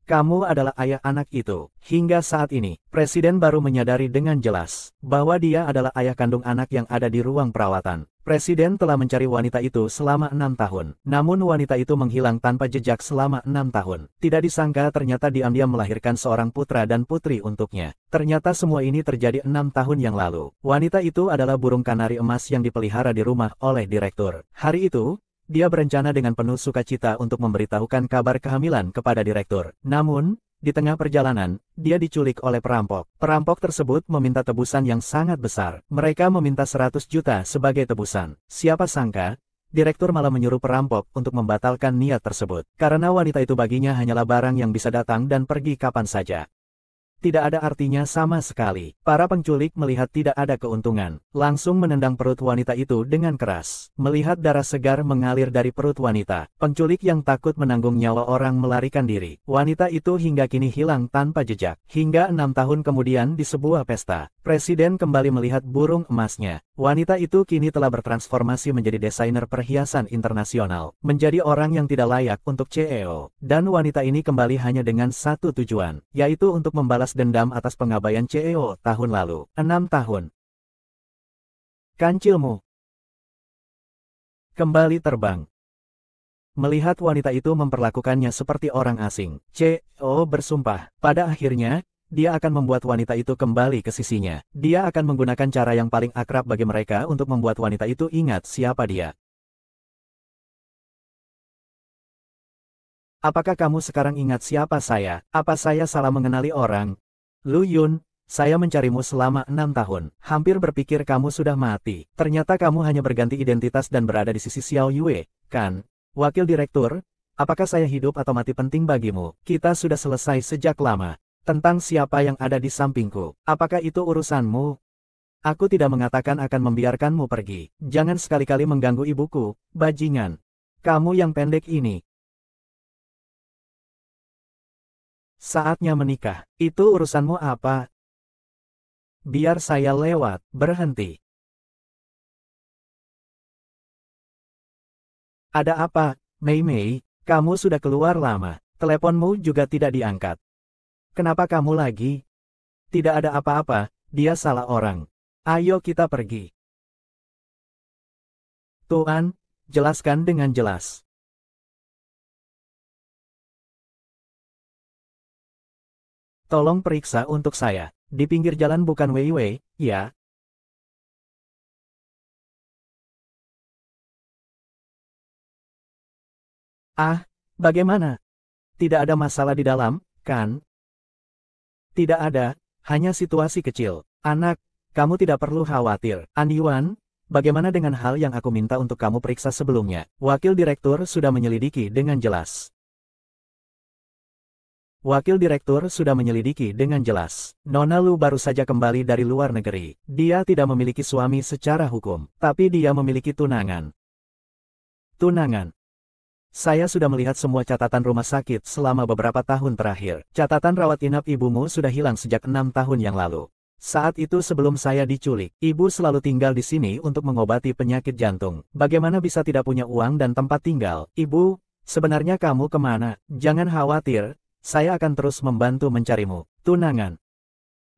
Kamu adalah ayah anak itu. Hingga saat ini, Presiden baru menyadari dengan jelas bahwa dia adalah ayah kandung anak yang ada di ruang perawatan. Presiden telah mencari wanita itu selama 6 tahun. Namun wanita itu menghilang tanpa jejak selama 6 tahun. Tidak disangka ternyata diam-diam melahirkan seorang putra dan putri untuknya. Ternyata semua ini terjadi 6 tahun yang lalu. Wanita itu adalah burung kanari emas yang dipelihara di rumah oleh direktur. Hari itu, dia berencana dengan penuh sukacita untuk memberitahukan kabar kehamilan kepada direktur. Namun, di tengah perjalanan, dia diculik oleh perampok. Perampok tersebut meminta tebusan yang sangat besar. Mereka meminta 100 juta sebagai tebusan. Siapa sangka, direktur malah menyuruh perampok untuk membatalkan niat tersebut. Karena wanita itu baginya hanyalah barang yang bisa datang dan pergi kapan saja. Tidak ada artinya sama sekali. Para penculik melihat tidak ada keuntungan, langsung menendang perut wanita itu dengan keras. Melihat darah segar mengalir dari perut wanita, penculik yang takut menanggung nyawa orang melarikan diri. Wanita itu hingga kini hilang tanpa jejak. Hingga 6 tahun kemudian di sebuah pesta, Presiden kembali melihat burung emasnya. Wanita itu kini telah bertransformasi menjadi desainer perhiasan internasional, menjadi orang yang tidak layak untuk CEO. Dan wanita ini kembali hanya dengan satu tujuan, yaitu untuk membalas dendam atas pengabaian CEO tahun lalu. 6 tahun. Kancilmu kembali terbang. Melihat wanita itu memperlakukannya seperti orang asing, CEO bersumpah, pada akhirnya, dia akan membuat wanita itu kembali ke sisinya. Dia akan menggunakan cara yang paling akrab bagi mereka untuk membuat wanita itu ingat siapa dia. Apakah kamu sekarang ingat siapa saya? Apa saya salah mengenali orang? Lu Yun, saya mencarimu selama 6 tahun. Hampir berpikir kamu sudah mati. Ternyata kamu hanya berganti identitas dan berada di sisi Xiao Yue, kan? Wakil Direktur, apakah saya hidup atau mati penting bagimu? Kita sudah selesai sejak lama. Tentang siapa yang ada di sampingku. Apakah itu urusanmu? Aku tidak mengatakan akan membiarkanmu pergi. Jangan sekali-kali mengganggu ibuku, bajingan. Kamu yang pendek ini. Saatnya menikah. Itu urusanmu apa? Biar saya lewat. Berhenti. Ada apa, Mei Mei? Kamu sudah keluar lama. Teleponmu juga tidak diangkat. Kenapa kamu lagi? Tidak ada apa-apa, dia salah orang. Ayo kita pergi. Tuan, jelaskan dengan jelas. Tolong periksa untuk saya. Di pinggir jalan bukan Wei Wei, ya? Ah, bagaimana? Tidak ada masalah di dalam, kan? Tidak ada, hanya situasi kecil. Anak, kamu tidak perlu khawatir. Andiwan, bagaimana dengan hal yang aku minta untuk kamu periksa sebelumnya? Wakil Direktur sudah menyelidiki dengan jelas. Wakil Direktur sudah menyelidiki dengan jelas. Nona Lu baru saja kembali dari luar negeri. Dia tidak memiliki suami secara hukum, tapi dia memiliki tunangan. Tunangan. Saya sudah melihat semua catatan rumah sakit selama beberapa tahun terakhir. Catatan rawat inap ibumu sudah hilang sejak 6 tahun yang lalu. Saat itu sebelum saya diculik, ibu selalu tinggal di sini untuk mengobati penyakit jantung. Bagaimana bisa tidak punya uang dan tempat tinggal? Ibu, sebenarnya kamu kemana? Jangan khawatir, saya akan terus membantu mencarimu. Tunangan.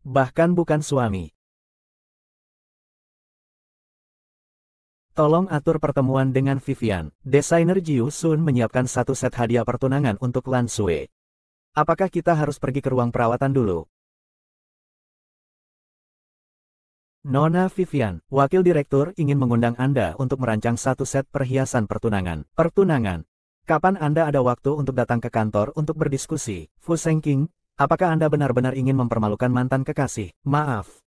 Bahkan bukan suami. Tolong atur pertemuan dengan Vivian. Desainer Jiu Sun menyiapkan satu set hadiah pertunangan untuk Lan Sui. Apakah kita harus pergi ke ruang perawatan dulu? Nona Vivian, Wakil Direktur ingin mengundang Anda untuk merancang satu set perhiasan pertunangan. Pertunangan. Kapan Anda ada waktu untuk datang ke kantor untuk berdiskusi? Fu Sengking, apakah Anda benar-benar ingin mempermalukan mantan kekasih? Maaf.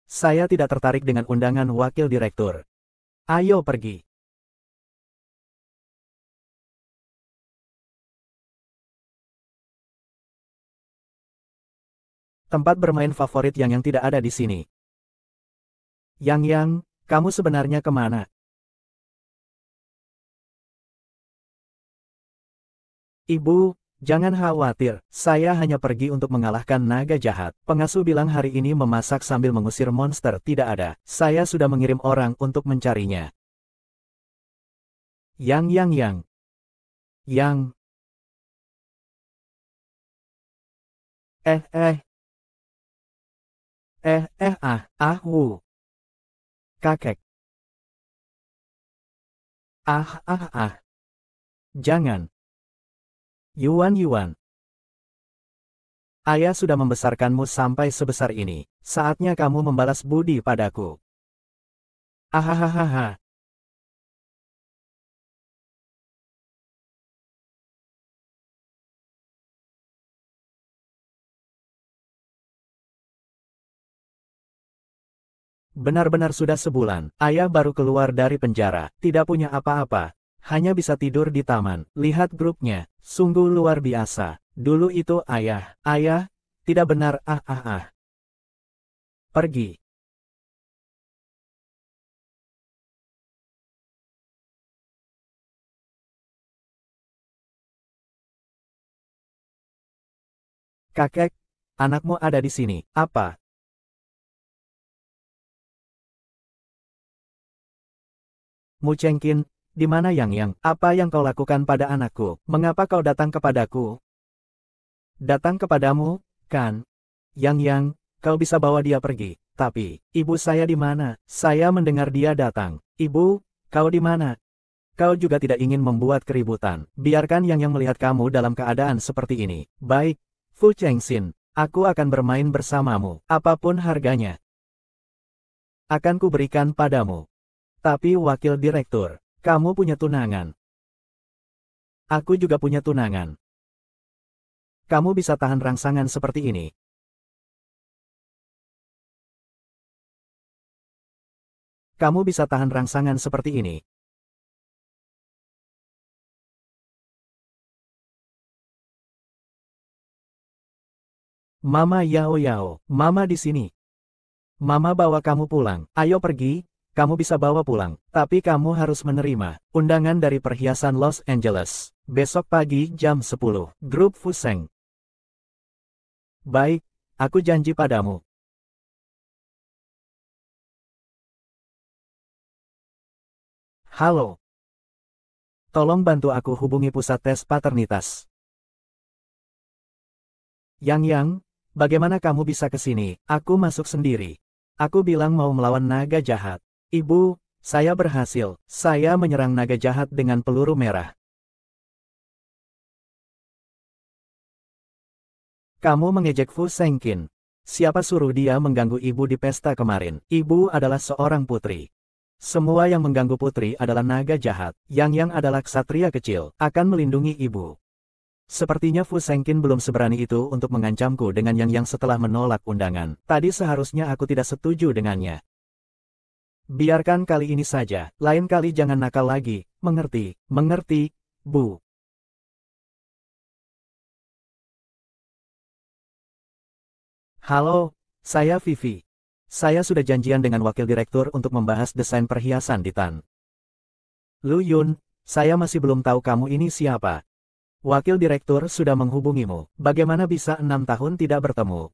Saya tidak tertarik dengan undangan Wakil Direktur. Ayo pergi. Tempat bermain favorit yang tidak ada di sini. Yang, kamu sebenarnya kemana? Ibu, jangan khawatir. Saya hanya pergi untuk mengalahkan naga jahat. Pengasuh bilang hari ini memasak sambil mengusir monster tidak ada. Saya sudah mengirim orang untuk mencarinya. Yang. Eh, eh, wu. Kakek. Ah. Jangan. Yuan Yuan. Ayah sudah membesarkanmu sampai sebesar ini. Saatnya kamu membalas budi padaku. Ahahaha. Benar-benar sudah sebulan, ayah baru keluar dari penjara, tidak punya apa-apa, hanya bisa tidur di taman. Lihat grupnya, sungguh luar biasa. Dulu itu ayah, tidak benar ah. Pergi. Kakek, anakmu ada di sini. Apa? Mu Chengqin, di mana Yang? Apa yang kau lakukan pada anakku? Mengapa kau datang kepadaku? Datang kepadamu, kan? Yang, kau bisa bawa dia pergi. Tapi, ibu saya di mana? Saya mendengar dia datang. Ibu, kau di mana? Kau juga tidak ingin membuat keributan. Biarkan Yang melihat kamu dalam keadaan seperti ini. Baik, Fu Chengxin, aku akan bermain bersamamu. Apapun harganya, akan kuberikan padamu. Tapi wakil direktur, kamu punya tunangan. Aku juga punya tunangan. Kamu bisa tahan rangsangan seperti ini. Kamu bisa tahan rangsangan seperti ini. Mama Yao Yao, Mama di sini. Mama bawa kamu pulang. Ayo pergi, kamu bisa bawa pulang. Tapi kamu harus menerima undangan dari perhiasan Los Angeles. Besok pagi jam 10. Grup Fuseng. Baik, aku janji padamu. Halo. Tolong bantu aku hubungi pusat tes paternitas. Yang, bagaimana kamu bisa ke sini? Aku masuk sendiri. Aku bilang mau melawan naga jahat. Ibu, saya berhasil. Saya menyerang naga jahat dengan peluru merah. Kamu mengejek Fu Sengqin. Siapa suruh dia mengganggu ibu di pesta kemarin? Ibu adalah seorang putri. Semua yang mengganggu putri adalah naga jahat. Yang adalah ksatria kecil, akan melindungi ibu. Sepertinya Fu Sengqin belum seberani itu untuk mengancamku dengan Yang setelah menolak undangan. Tadi seharusnya aku tidak setuju dengannya. Biarkan kali ini saja, lain kali jangan nakal lagi, mengerti, mengerti, Bu. Halo, saya Vivi. Saya sudah janjian dengan wakil direktur untuk membahas desain perhiasan di Tan. Lu Yun, saya masih belum tahu kamu ini siapa. Wakil direktur sudah menghubungimu. Bagaimana bisa 6 tahun tidak bertemu?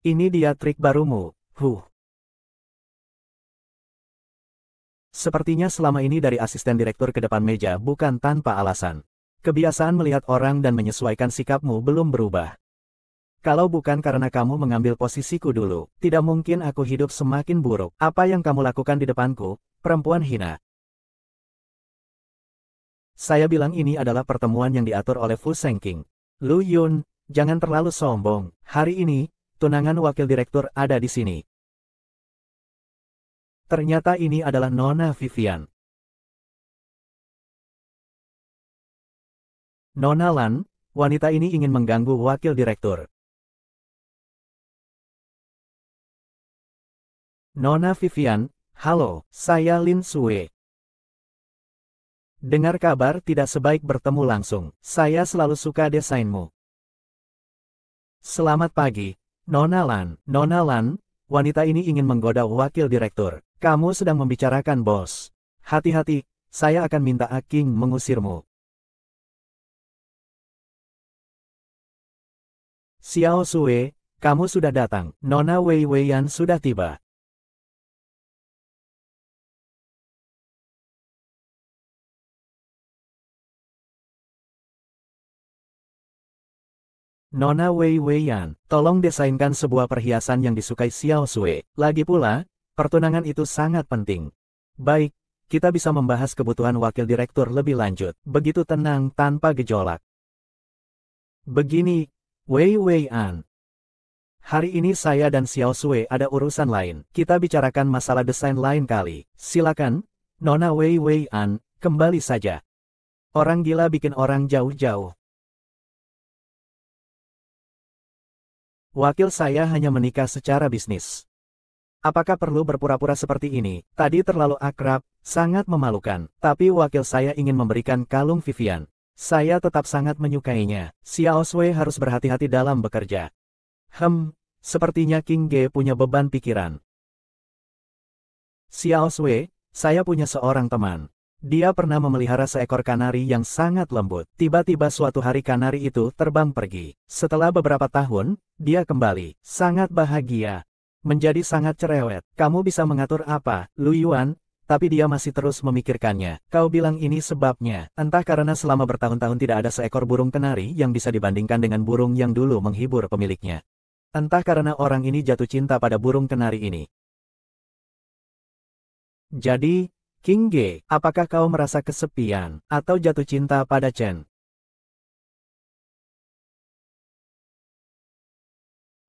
Ini dia trik barumu. Sepertinya selama ini dari asisten direktur ke depan meja bukan tanpa alasan. Kebiasaan melihat orang dan menyesuaikan sikapmu belum berubah. Kalau bukan karena kamu mengambil posisiku dulu, tidak mungkin aku hidup semakin buruk. Apa yang kamu lakukan di depanku, perempuan hina? Saya bilang ini adalah pertemuan yang diatur oleh Fu Sengqing. Lu Yun, jangan terlalu sombong. Hari ini, tunangan wakil direktur ada di sini. Ternyata ini adalah Nona Vivian. Nona Lan, wanita ini ingin mengganggu wakil direktur. Nona Vivian, halo, saya Lin Sue. Dengar kabar tidak sebaik bertemu langsung. Saya selalu suka desainmu. Selamat pagi, Nona Lan. Nona Lan, wanita ini ingin menggoda wakil direktur. Kamu sedang membicarakan bos. Hati-hati, saya akan minta Aking mengusirmu. Xiao Sue, kamu sudah datang. Nona Wei Weiyan sudah tiba. Nona Wei Weiyan, tolong desainkan sebuah perhiasan yang disukai Xiao Sui. Lagi pula, pertunangan itu sangat penting. Baik, kita bisa membahas kebutuhan wakil direktur lebih lanjut. Begitu tenang tanpa gejolak. Begini, Wei Weiyan. Hari ini saya dan Xiao Sui ada urusan lain. Kita bicarakan masalah desain lain kali. Silakan, Nona Wei Weiyan, kembali saja. Orang gila bikin orang jauh-jauh. Wakil saya hanya menikah secara bisnis. Apakah perlu berpura-pura seperti ini? Tadi terlalu akrab, sangat memalukan. Tapi wakil saya ingin memberikan kalung Vivian. Saya tetap sangat menyukainya. Xiao Sui harus berhati-hati dalam bekerja. Sepertinya King Ge punya beban pikiran. Xiao Sui, saya punya seorang teman. Dia pernah memelihara seekor kanari yang sangat lembut. Tiba-tiba suatu hari kanari itu terbang pergi. Setelah beberapa tahun, dia kembali. Sangat bahagia. Menjadi sangat cerewet. Kamu bisa mengatur apa, Lu Yuan? Tapi dia masih terus memikirkannya. Kau bilang ini sebabnya. Entah karena selama bertahun-tahun tidak ada seekor burung kanari yang bisa dibandingkan dengan burung yang dulu menghibur pemiliknya. Entah karena orang ini jatuh cinta pada burung kanari ini. Jadi, King Ge, apakah kau merasa kesepian, atau jatuh cinta pada Chen?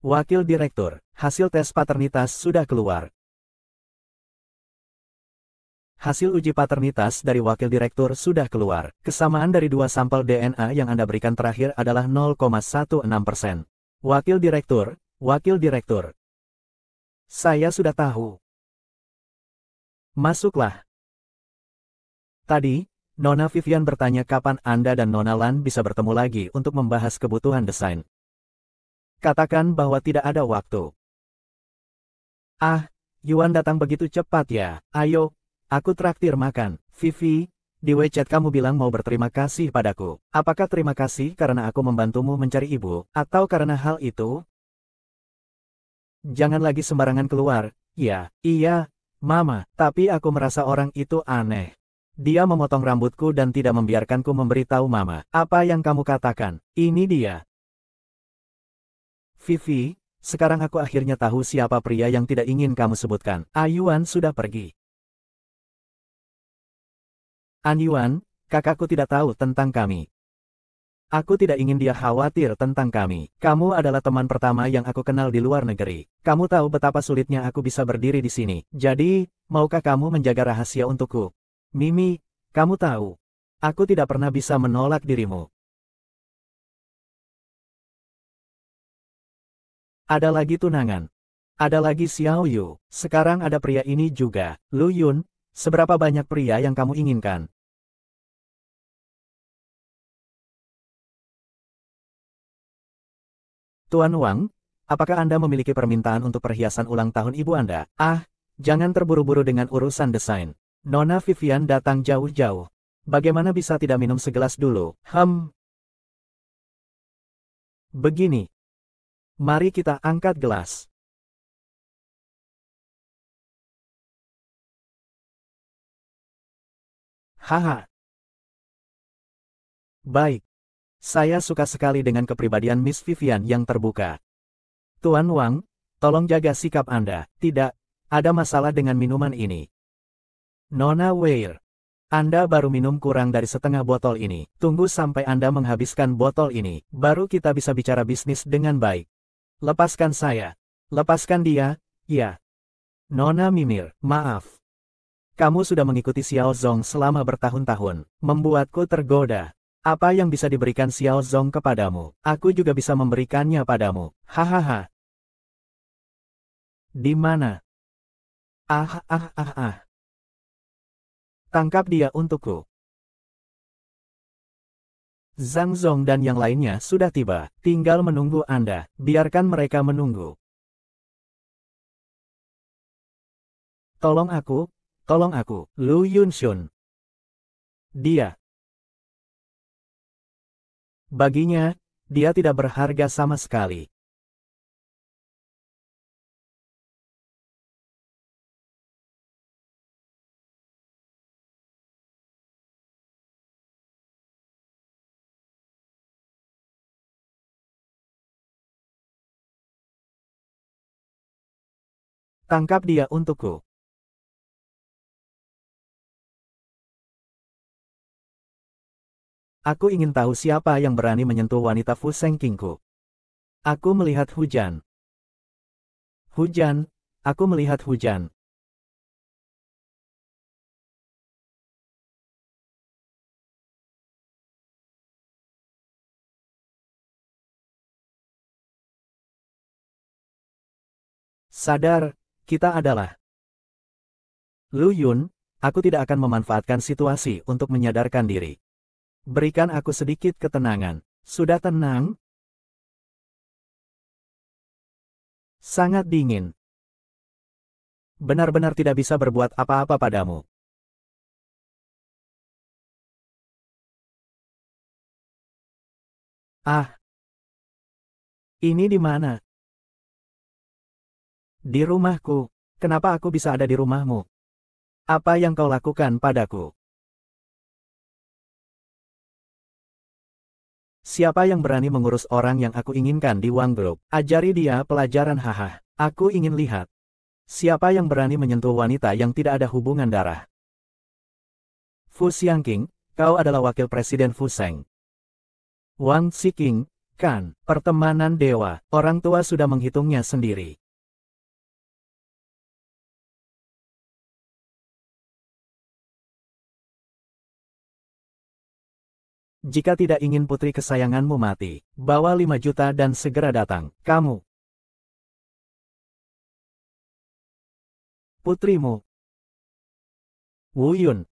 Wakil Direktur, hasil tes paternitas sudah keluar. Hasil uji paternitas dari Wakil Direktur sudah keluar. Kesamaan dari dua sampel DNA yang Anda berikan terakhir adalah 0,16%. Wakil Direktur. Saya sudah tahu. Masuklah. Tadi, Nona Vivian bertanya kapan Anda dan Nona Lan bisa bertemu lagi untuk membahas kebutuhan desain. Katakan bahwa tidak ada waktu. Ah, Yuan datang begitu cepat ya. Ayo, aku traktir makan. Vivi, di WeChat kamu bilang mau berterima kasih padaku. Apakah terima kasih karena aku membantumu mencari ibu, atau karena hal itu? Jangan lagi sembarangan keluar. Ya, iya, Mama, tapi aku merasa orang itu aneh. Dia memotong rambutku dan tidak membiarkanku memberitahu Mama. Apa yang kamu katakan? Ini dia. Vivi, sekarang aku akhirnya tahu siapa pria yang tidak ingin kamu sebutkan. Ayuan sudah pergi. Anyuan, kakakku tidak tahu tentang kami. Aku tidak ingin dia khawatir tentang kami. Kamu adalah teman pertama yang aku kenal di luar negeri. Kamu tahu betapa sulitnya aku bisa berdiri di sini. Jadi, maukah kamu menjaga rahasia untukku? Mimi, kamu tahu. Aku tidak pernah bisa menolak dirimu. Ada lagi tunangan. Ada lagi Xiao Yu. Sekarang ada pria ini juga. Lu Yun, seberapa banyak pria yang kamu inginkan? Tuan Wang, apakah Anda memiliki permintaan untuk perhiasan ulang tahun ibu Anda? Ah, jangan terburu-buru dengan urusan desain. Nona Vivian datang jauh-jauh. Bagaimana bisa tidak minum segelas dulu? Begini. Mari kita angkat gelas. Haha. Baik. Saya suka sekali dengan kepribadian Miss Vivian yang terbuka. Tuan Wang, tolong jaga sikap Anda. Tidak, ada masalah dengan minuman ini. Nona Weir, Anda baru minum kurang dari setengah botol ini. Tunggu sampai Anda menghabiskan botol ini, baru kita bisa bicara bisnis dengan baik. Lepaskan saya. Lepaskan dia, ya. Nona Mimir, maaf. Kamu sudah mengikuti Xiao Zong selama bertahun-tahun. Membuatku tergoda. Apa yang bisa diberikan Xiao Zong kepadamu? Aku juga bisa memberikannya padamu. Hahaha. Di mana? Ah ah ah ah. Tangkap dia untukku. Zhang Zong dan yang lainnya sudah tiba. Tinggal menunggu Anda. Biarkan mereka menunggu. Tolong aku. Tolong aku. Lu Yunxun. Dia. Baginya, dia tidak berharga sama sekali. Tangkap dia untukku. Aku ingin tahu siapa yang berani menyentuh wanita Fu Sengkingku. Aku melihat hujan. Hujan, aku melihat hujan. Sadar, kita adalah Lu Yun, aku tidak akan memanfaatkan situasi untuk menyadarkan diri. Berikan aku sedikit ketenangan. Sudah tenang? Sangat dingin. Benar-benar tidak bisa berbuat apa-apa padamu. Ah, ini di mana? Di rumahku. Kenapa aku bisa ada di rumahmu? Apa yang kau lakukan padaku? Siapa yang berani mengurus orang yang aku inginkan di Wang Group? Ajari dia pelajaran haha. Aku ingin lihat. Siapa yang berani menyentuh wanita yang tidak ada hubungan darah? Fu Xiangqing, kau adalah wakil presiden Fu Seng. Wang Xiqing, kan, pertemanan dewa, orang tua sudah menghitungnya sendiri. Jika tidak ingin putri kesayanganmu mati, bawa 5 juta dan segera datang. Kamu, putrimu, Wu Yun.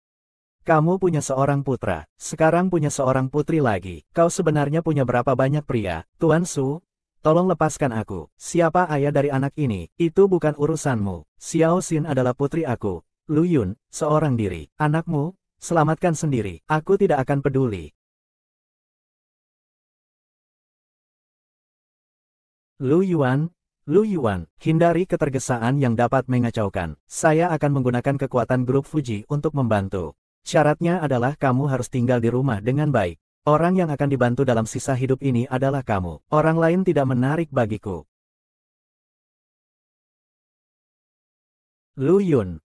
Kamu punya seorang putra, sekarang punya seorang putri lagi. Kau sebenarnya punya berapa banyak pria? Tuan Su, tolong lepaskan aku. Siapa ayah dari anak ini? Itu bukan urusanmu. Xiao Xin adalah putri aku. Lu Yun, seorang diri. Anakmu, selamatkan sendiri. Aku tidak akan peduli. Lu Yuan, Lu Yuan, hindari ketergesaan yang dapat mengacaukan. Saya akan menggunakan kekuatan grup Fuji untuk membantu. Syaratnya adalah kamu harus tinggal di rumah dengan baik. Orang yang akan dibantu dalam sisa hidup ini adalah kamu. Orang lain tidak menarik bagiku. Lu Yun,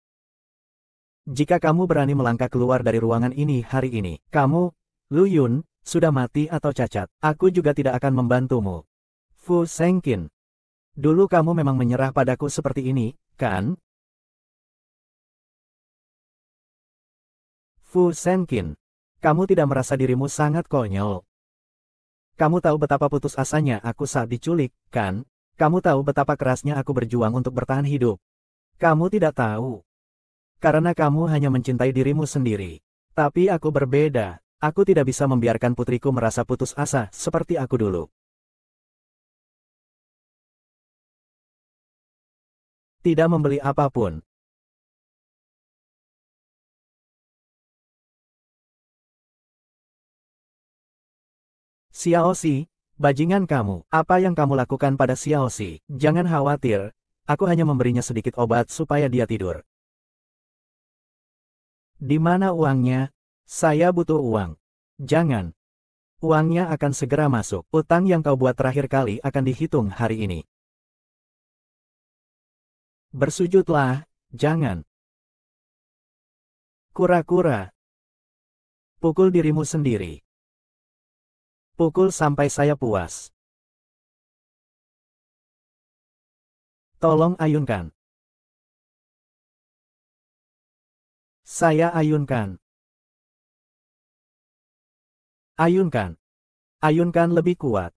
jika kamu berani melangkah keluar dari ruangan ini hari ini, kamu, Lu Yun, sudah mati atau cacat. Aku juga tidak akan membantumu. Fu Sengqin. Dulu kamu memang menyerah padaku seperti ini, kan? Fu Senkin. Kamu tidak merasa dirimu sangat konyol. Kamu tahu betapa putus asanya aku saat diculik, kan? Kamu tahu betapa kerasnya aku berjuang untuk bertahan hidup. Kamu tidak tahu. Karena kamu hanya mencintai dirimu sendiri. Tapi aku berbeda. Aku tidak bisa membiarkan putriku merasa putus asa seperti aku dulu. Tidak membeli apapun. Xiaoxi, bajingan kamu, apa yang kamu lakukan pada Xiaoxi? Jangan khawatir, aku hanya memberinya sedikit obat supaya dia tidur. Di mana uangnya? Saya butuh uang. Jangan. Uangnya akan segera masuk. Utang yang kau buat terakhir kali akan dihitung hari ini. Bersujudlah, jangan. Kura-kura. Pukul dirimu sendiri. Pukul sampai saya puas. Tolong ayunkan. Saya ayunkan. Ayunkan. Ayunkan lebih kuat.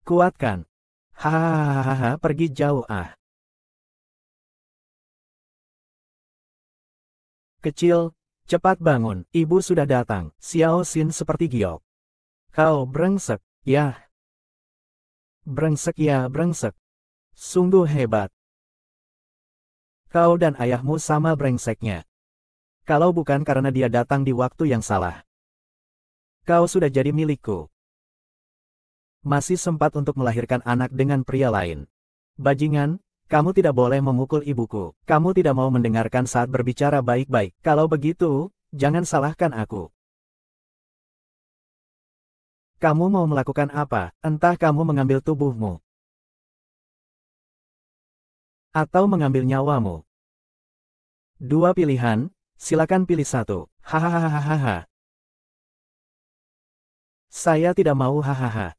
Kuatkan. Hahaha, pergi jauh ah. Kecil, cepat bangun. Ibu sudah datang. Xiao Xin seperti giok. Kau brengsek, ya. Brengsek ya brengsek. Sungguh hebat. Kau dan ayahmu sama brengseknya. Kalau bukan karena dia datang di waktu yang salah. Kau sudah jadi milikku. Masih sempat untuk melahirkan anak dengan pria lain. Bajingan, kamu tidak boleh memukul ibuku. Kamu tidak mau mendengarkan saat berbicara baik-baik. Kalau begitu, jangan salahkan aku. Kamu mau melakukan apa? Entah kamu mengambil tubuhmu. atau mengambil nyawamu. Dua pilihan, silakan pilih satu. Hahaha. Saya tidak mau hahaha.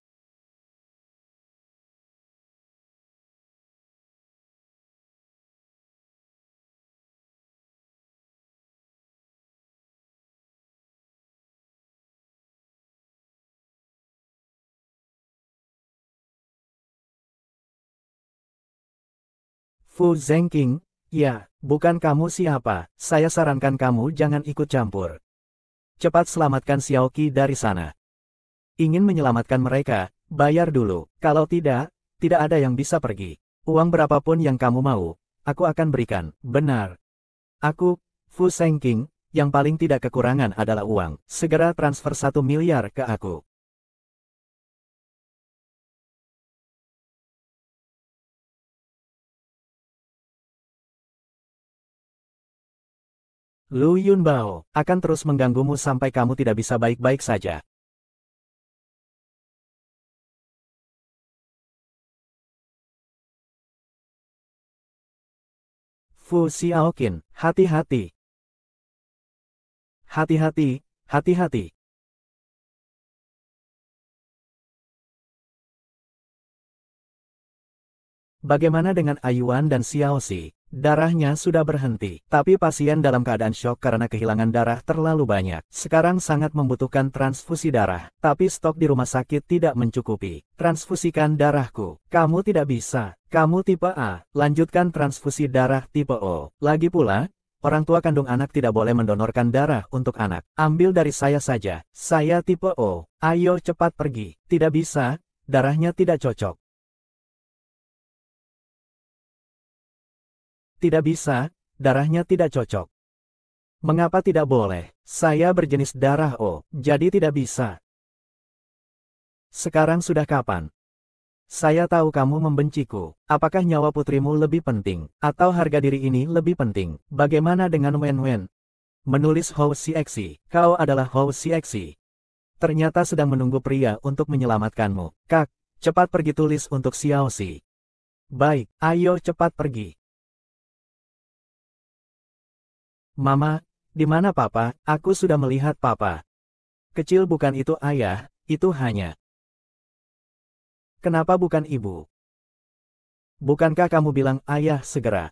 Fu Zengqing, ya, bukan kamu siapa, saya sarankan kamu jangan ikut campur. Cepat selamatkan Xiaoqi dari sana. Ingin menyelamatkan mereka, bayar dulu, kalau tidak, tidak ada yang bisa pergi. Uang berapapun yang kamu mau, aku akan berikan, benar. Aku, Fu Zengqing, yang paling tidak kekurangan adalah uang, segera transfer 1 miliar ke aku. Lu Yunbao, akan terus mengganggumu sampai kamu tidak bisa baik-baik saja. Fu Xiaoqin, hati-hati. Hati-hati, hati-hati. Bagaimana dengan Ayuan dan Xiaoxi? Darahnya sudah berhenti, tapi pasien dalam keadaan syok karena kehilangan darah terlalu banyak. Sekarang sangat membutuhkan transfusi darah, tapi stok di rumah sakit tidak mencukupi. Transfusikan darahku. Kamu tidak bisa. Kamu tipe A. Lanjutkan transfusi darah tipe O. Lagi pula, orang tua kandung anak tidak boleh mendonorkan darah untuk anak. Ambil dari saya saja. Saya tipe O. Ayo cepat pergi. Tidak bisa, darahnya tidak cocok. Tidak bisa, darahnya tidak cocok. Mengapa tidak boleh? Saya berjenis darah O, jadi tidak bisa. Sekarang sudah kapan? Saya tahu kamu membenciku. Apakah nyawa putrimu lebih penting, atau harga diri ini lebih penting? Bagaimana dengan Wen Wen? Menulis Hou Xiexi. Kau adalah Hou Xiexi. Ternyata sedang menunggu pria untuk menyelamatkanmu. Kak, cepat pergi tulis untuk Xiaoxi. Baik, ayo cepat pergi. Mama, di mana papa? Aku sudah melihat papa. Kecil bukan itu ayah, itu hanya. Kenapa bukan ibu? Bukankah kamu bilang ayah segera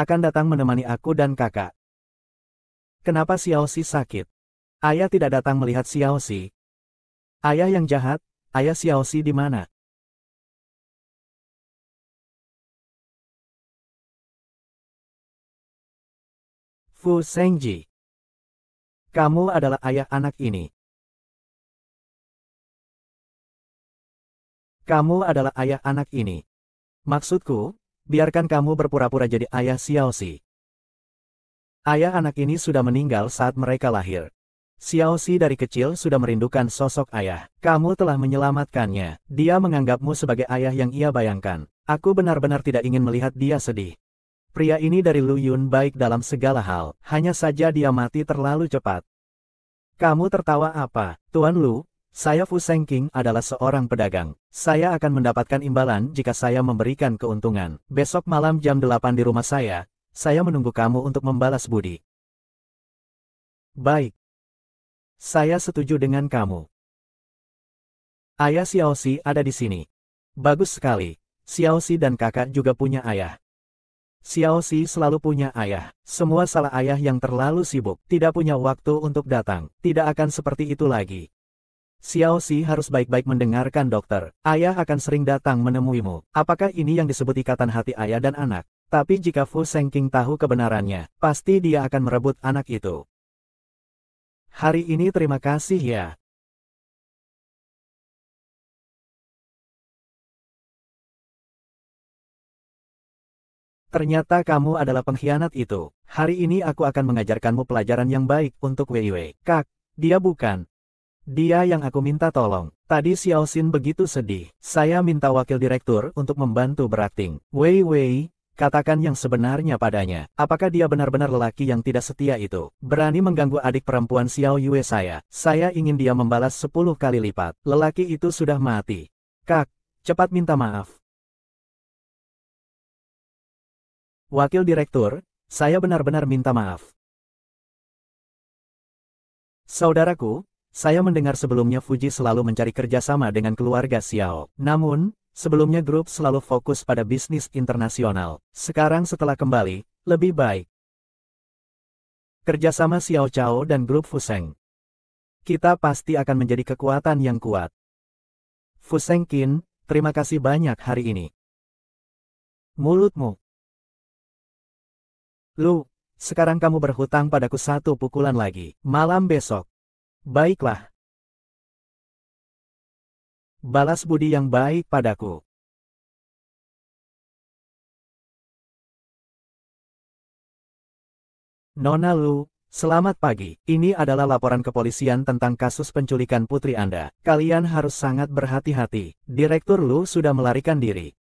akan datang menemani aku dan kakak? Kenapa Xiaoxi sakit? Ayah tidak datang melihat Xiaoxi. Ayah yang jahat, ayah Xiaoxi di mana? Fu Zengji. Kamu adalah ayah anak ini. Kamu adalah ayah anak ini. Maksudku, biarkan kamu berpura-pura jadi ayah Xiaoxi. Ayah anak ini sudah meninggal saat mereka lahir. Xiaoxi dari kecil sudah merindukan sosok ayah. Kamu telah menyelamatkannya. Dia menganggapmu sebagai ayah yang ia bayangkan. Aku benar-benar tidak ingin melihat dia sedih. Pria ini dari Lu Yun baik dalam segala hal. Hanya saja dia mati terlalu cepat. Kamu tertawa apa, Tuan Lu? Saya Fu Zengqing adalah seorang pedagang. Saya akan mendapatkan imbalan jika saya memberikan keuntungan. Besok malam jam 8 di rumah saya menunggu kamu untuk membalas budi. Baik. Saya setuju dengan kamu. Ayah Xiaoxi ada di sini. Bagus sekali. Xiaoxi dan kakak juga punya ayah. Xiaoxi selalu punya ayah. Semua salah ayah yang terlalu sibuk. Tidak punya waktu untuk datang. Tidak akan seperti itu lagi. Xiaoxi harus baik-baik mendengarkan dokter. Ayah akan sering datang menemuimu. Apakah ini yang disebut ikatan hati ayah dan anak? Tapi jika Fu Zengqing tahu kebenarannya, pasti dia akan merebut anak itu. Hari ini terima kasih ya. Ternyata kamu adalah pengkhianat itu. Hari ini aku akan mengajarkanmu pelajaran yang baik untuk Wei Wei. Kak, dia bukan. Dia yang aku minta tolong. Tadi Xiaoxin begitu sedih. Saya minta wakil direktur untuk membantu berakting. Wei Wei, katakan yang sebenarnya padanya. Apakah dia benar-benar lelaki yang tidak setia itu? Berani mengganggu adik perempuan Xiao Yue saya. Saya ingin dia membalas 10 kali lipat. Lelaki itu sudah mati. Kak, cepat minta maaf. Wakil Direktur, saya benar-benar minta maaf. Saudaraku, saya mendengar sebelumnya Fuji selalu mencari kerjasama dengan keluarga Xiao. Namun, sebelumnya grup selalu fokus pada bisnis internasional. Sekarang setelah kembali, lebih baik. Kerjasama Xiao Chao dan grup Fuseng. Kita pasti akan menjadi kekuatan yang kuat. Fuseng Qin, terima kasih banyak hari ini. Mulutmu. Lu, sekarang kamu berhutang padaku 1 pukulan lagi. Malam besok. Baiklah. Balas budi yang baik padaku. Nona Lu, selamat pagi. Ini adalah laporan kepolisian tentang kasus penculikan putri Anda. Kalian harus sangat berhati-hati. Direktur Lu sudah melarikan diri.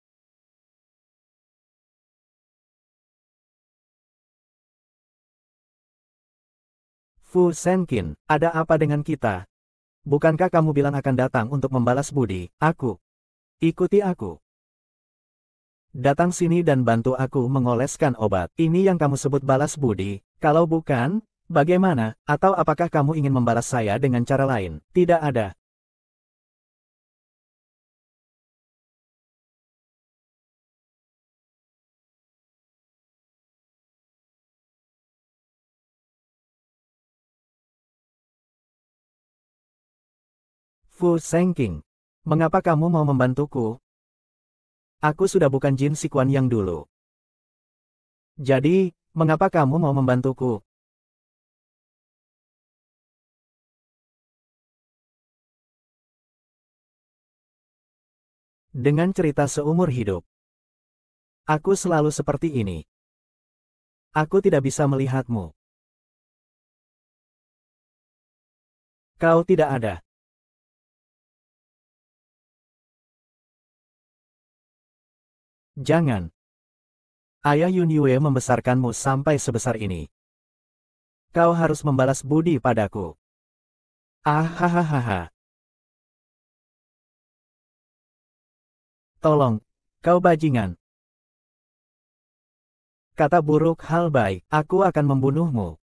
Fu Senkin, ada apa dengan kita? Bukankah kamu bilang akan datang untuk membalas budi? Aku. Ikuti aku. Datang sini dan bantu aku mengoleskan obat. Ini yang kamu sebut balas budi? Kalau bukan, bagaimana? Atau apakah kamu ingin membalas saya dengan cara lain? Tidak ada. Fu Sengking. Mengapa kamu mau membantuku? Aku sudah bukan Jin Sikuan yang dulu. Jadi, mengapa kamu mau membantuku? Dengan cerita seumur hidup. Aku selalu seperti ini. Aku tidak bisa melihatmu. Kau tidak ada. Jangan. Ayah Yun Yue membesarkanmu sampai sebesar ini. Kau harus membalas budi padaku. Hahaha. Tolong, kau bajingan. Kata buruk hal baik, aku akan membunuhmu.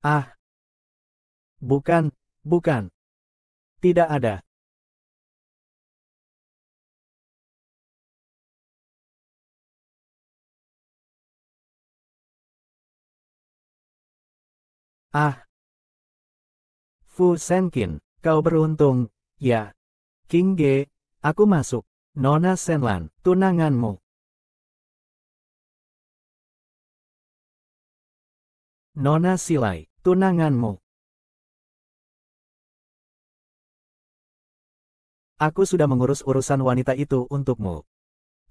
Ah, bukan, bukan. Tidak ada. Ah, Fu Senkin, kau beruntung, ya. King Ge, aku masuk. Nona Senlan, tunanganmu. Nona Silai, tunanganmu. Aku sudah mengurus urusan wanita itu untukmu.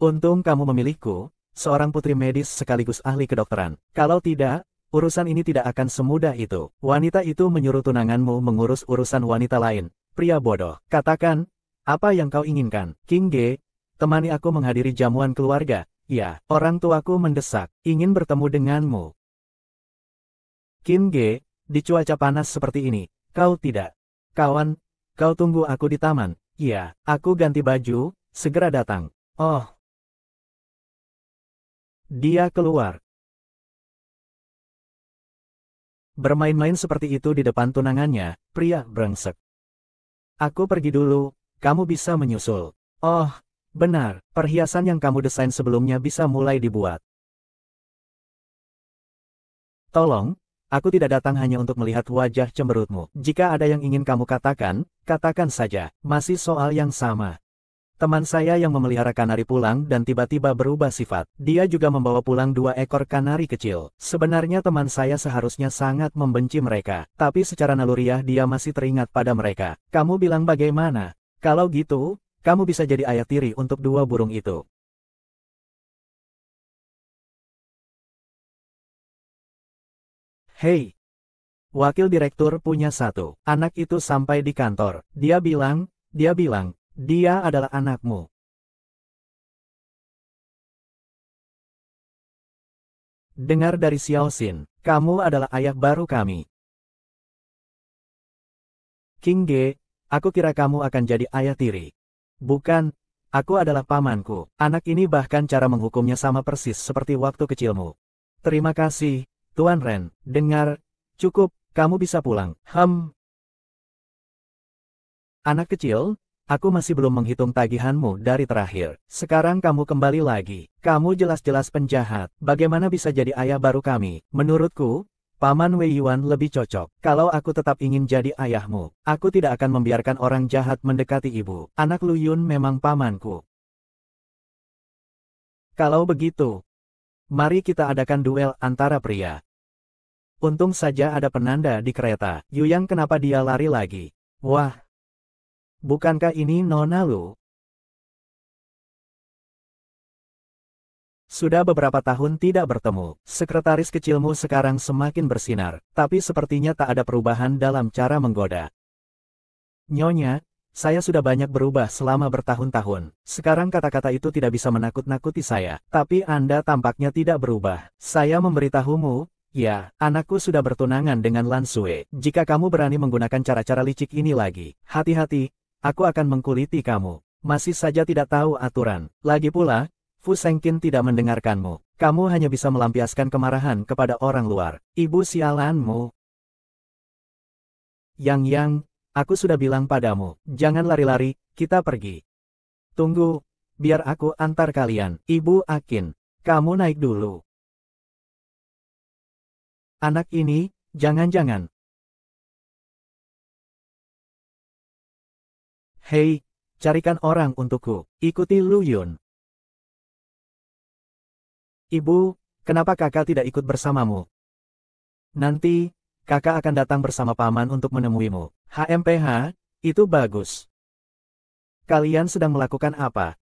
Untung kamu memilihku, seorang putri medis sekaligus ahli kedokteran. Kalau tidak, urusan ini tidak akan semudah itu. Wanita itu menyuruh tunanganmu mengurus urusan wanita lain. Pria bodoh. Katakan, apa yang kau inginkan? King Ge, temani aku menghadiri jamuan keluarga. Ya, orang tuaku mendesak, ingin bertemu denganmu. King Ge, di cuaca panas seperti ini, kau tidak. Kawan, kau tunggu aku di taman. Ya, aku ganti baju, segera datang. Oh, dia keluar. Bermain-main seperti itu di depan tunangannya, pria brengsek. Aku pergi dulu, kamu bisa menyusul. Oh, benar, perhiasan yang kamu desain sebelumnya bisa mulai dibuat. Tolong, aku tidak datang hanya untuk melihat wajah cemberutmu. Jika ada yang ingin kamu katakan, katakan saja. Masih soal yang sama. Teman saya yang memelihara kanari pulang dan tiba-tiba berubah sifat. Dia juga membawa pulang 2 ekor kanari kecil. Sebenarnya teman saya seharusnya sangat membenci mereka. Tapi secara naluriah dia masih teringat pada mereka. Kamu bilang bagaimana? Kalau gitu, kamu bisa jadi ayah tiri untuk 2 burung itu. Hei, wakil direktur punya 1 anak itu sampai di kantor. Dia bilang, dia adalah anakmu. Dengar dari Xiao Xin, kamu adalah ayah baru kami. King Ge, aku kira kamu akan jadi ayah tiri. Bukan, Aku adalah pamanku. Anak ini bahkan cara menghukumnya sama persis seperti waktu kecilmu. Terima kasih, Tuan Ren. Dengar, cukup, kamu bisa pulang. Anak kecil, aku masih belum menghitung tagihanmu dari terakhir. Sekarang kamu kembali lagi. Kamu jelas-jelas penjahat. Bagaimana bisa jadi ayah baru kami? Menurutku, Paman Wei Yuan lebih cocok. Kalau aku tetap ingin jadi ayahmu, aku tidak akan membiarkan orang jahat mendekati ibu. Anak Lu Yun memang pamanku. Kalau begitu, mari kita adakan duel antara pria. Untung saja ada penanda di kereta. Yuyang, kenapa dia lari lagi? Wah, bukankah ini Nona Lu? Sudah beberapa tahun tidak bertemu, sekretaris kecilmu sekarang semakin bersinar, tapi sepertinya tak ada perubahan dalam cara menggoda. Nyonya, saya sudah banyak berubah selama bertahun-tahun. Sekarang kata-kata itu tidak bisa menakut-nakuti saya, tapi Anda tampaknya tidak berubah. Saya memberitahumu, ya, anakku sudah bertunangan dengan Lan Sue. Jika kamu berani menggunakan cara-cara licik ini lagi, hati-hati, aku akan mengkuliti kamu. Masih saja tidak tahu aturan. Lagi pula, Fu Sengqin tidak mendengarkanmu. Kamu hanya bisa melampiaskan kemarahan kepada orang luar. Ibu sialanmu. Yang, aku sudah bilang padamu, jangan lari-lari, kita pergi. Tunggu, biar aku antar kalian. Ibu Akin, kamu naik dulu. Anak ini, jangan-jangan. Hei, carikan orang untukku. Ikuti Lu Yun. Ibu, kenapa kakak tidak ikut bersamamu? Nanti, kakak akan datang bersama paman untuk menemuimu. HMPH, itu bagus. Kalian sedang melakukan apa?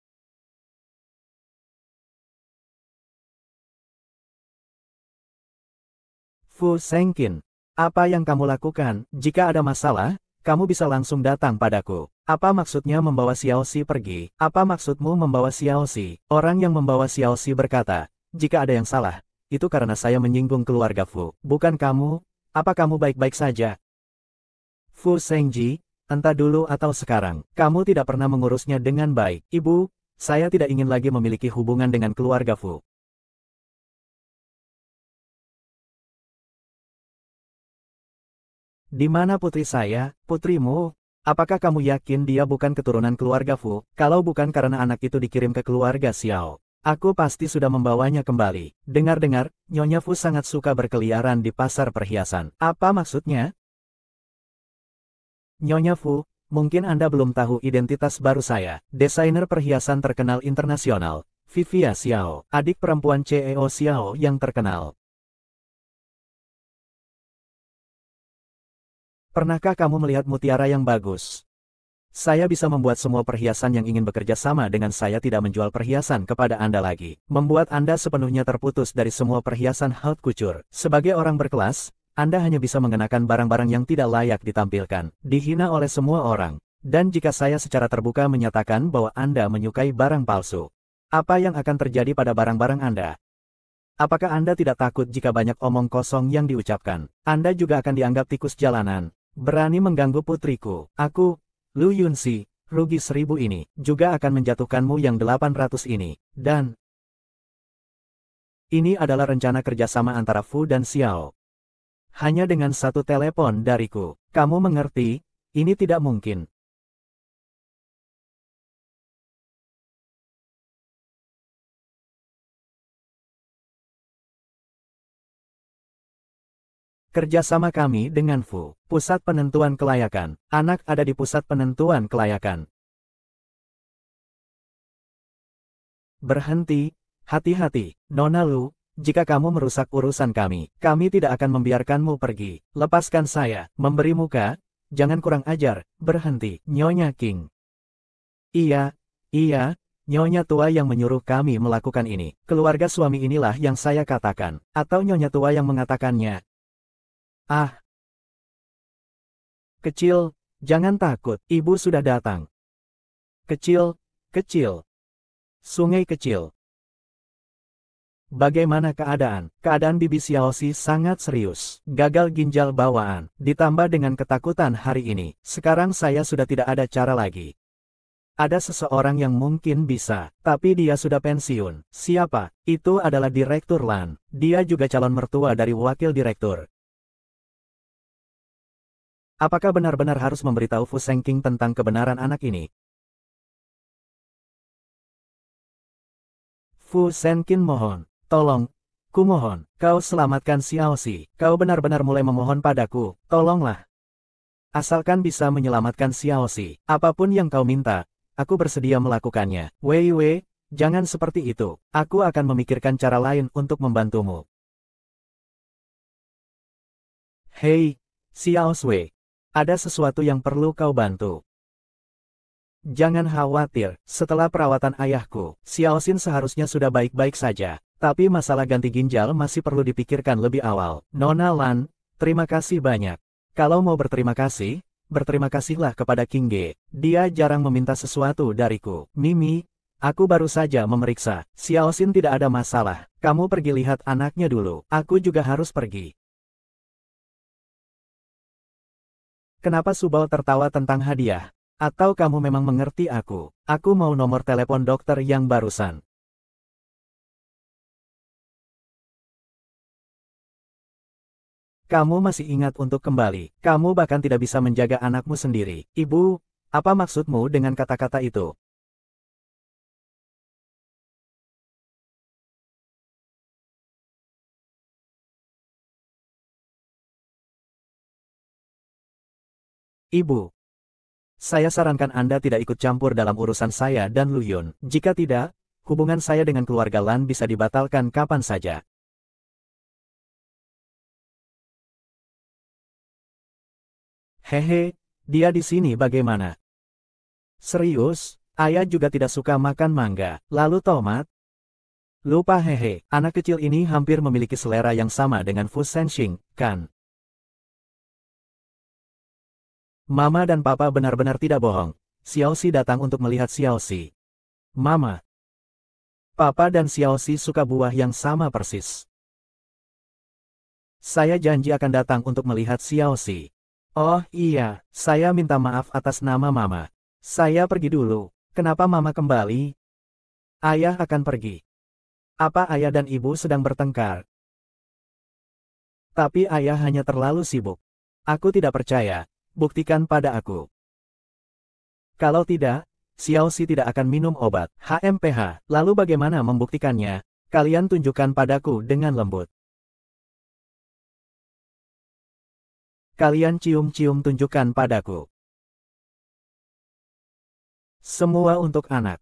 Fu Sengqin, apa yang kamu lakukan? Jika ada masalah, kamu bisa langsung datang padaku. Apa maksudnya membawa Xiaoxi pergi? Apa maksudmu membawa Xiaoxi? Orang yang membawa Xiaoxi berkata, jika ada yang salah, itu karena saya menyinggung keluarga Fu. Bukan kamu, apa kamu baik-baik saja? Fu Sengji, entah dulu atau sekarang, kamu tidak pernah mengurusnya dengan baik. Ibu, saya tidak ingin lagi memiliki hubungan dengan keluarga Fu. Di mana putri saya, putrimu? Apakah kamu yakin dia bukan keturunan keluarga Fu? Kalau bukan karena anak itu dikirim ke keluarga Xiao, aku pasti sudah membawanya kembali. Dengar-dengar, Nyonya Fu sangat suka berkeliaran di pasar perhiasan. Apa maksudnya? Nyonya Fu, mungkin Anda belum tahu identitas baru saya. Desainer perhiasan terkenal internasional, Vivia Xiao, adik perempuan CEO Xiao yang terkenal. Pernahkah kamu melihat mutiara yang bagus? Saya bisa membuat semua perhiasan yang ingin bekerja sama dengan saya tidak menjual perhiasan kepada Anda lagi. Membuat Anda sepenuhnya terputus dari semua perhiasan haute couture. Sebagai orang berkelas, Anda hanya bisa mengenakan barang-barang yang tidak layak ditampilkan. Dihina oleh semua orang. Dan jika saya secara terbuka menyatakan bahwa Anda menyukai barang palsu, apa yang akan terjadi pada barang-barang Anda? Apakah Anda tidak takut jika banyak omong kosong yang diucapkan? Anda juga akan dianggap tikus jalanan. Berani mengganggu putriku. Aku, Lu Yunxi, rugi 1000 ini, juga akan menjatuhkanmu yang 800 ini. Dan ini adalah rencana kerjasama antara Fu dan Xiao. Hanya dengan satu telepon dariku. Kamu mengerti? Ini tidak mungkin. Kerjasama kami dengan Fu, pusat penentuan kelayakan. Anak ada di pusat penentuan kelayakan. Berhenti, hati-hati, Nona Lu, jika kamu merusak urusan kami tidak akan membiarkanmu pergi. Lepaskan saya, memberi muka, jangan kurang ajar, berhenti, Nyonya King. Iya, Nyonya tua yang menyuruh kami melakukan ini. Keluarga suami inilah yang saya katakan, atau Nyonya tua yang mengatakannya. Ah, kecil, jangan takut, ibu sudah datang. Kecil, sungai kecil. Bagaimana keadaan? Keadaan Bibi Xiaoxi sangat serius. Gagal ginjal bawaan, ditambah dengan ketakutan hari ini. Sekarang saya sudah tidak ada cara lagi. Ada seseorang yang mungkin bisa, tapi dia sudah pensiun. Siapa? Itu adalah Direktur Lan. Dia juga calon mertua dari wakil direktur. Apakah benar-benar harus memberitahu Fu Sengking tentang kebenaran anak ini? Fu Senkin mohon, tolong, kumohon, kau selamatkan Xiaoxi. Kau benar-benar mulai memohon padaku, tolonglah. Asalkan bisa menyelamatkan Xiaoxi, apapun yang kau minta, aku bersedia melakukannya. Wei Wei, jangan seperti itu. Aku akan memikirkan cara lain untuk membantumu. Hei, Xiaoxi, ada sesuatu yang perlu kau bantu. Jangan khawatir, setelah perawatan ayahku, Xiaoxin seharusnya sudah baik-baik saja. Tapi masalah ganti ginjal masih perlu dipikirkan lebih awal. Nona Lan, terima kasih banyak. Kalau mau berterima kasihlah kepada King Ge. Dia jarang meminta sesuatu dariku. Mimi, aku baru saja memeriksa. Xiaoxin tidak ada masalah. Kamu pergi lihat anaknya dulu. Aku juga harus pergi. Kenapa Subal tertawa tentang hadiah? Atau kamu memang mengerti aku? Aku mau nomor telepon dokter yang barusan. Kamu masih ingat untuk kembali. Kamu bahkan tidak bisa menjaga anakmu sendiri. Ibu, apa maksudmu dengan kata-kata itu? Ibu, saya sarankan Anda tidak ikut campur dalam urusan saya dan Lu Yun. Jika tidak, hubungan saya dengan keluarga Lan bisa dibatalkan kapan saja. Hehe, dia di sini bagaimana? Serius, ayah juga tidak suka makan mangga. Lalu tomat? Lupa hehe, anak kecil ini hampir memiliki selera yang sama dengan Fu Senxing, kan? Mama dan Papa benar-benar tidak bohong. Xiaoxi datang untuk melihat Xiaoxi. Mama, Papa dan Xiaoxi suka buah yang sama persis. Saya janji akan datang untuk melihat Xiaoxi. Oh iya, saya minta maaf atas nama Mama. Saya pergi dulu. Kenapa Mama kembali? Ayah akan pergi. Apa ayah dan ibu sedang bertengkar? Tapi ayah hanya terlalu sibuk. Aku tidak percaya. Buktikan pada aku. Kalau tidak, Xiaoxi tidak akan minum obat. HMPH, lalu bagaimana membuktikannya? Kalian tunjukkan padaku dengan lembut. Kalian cium-cium tunjukkan padaku. Semua untuk anak.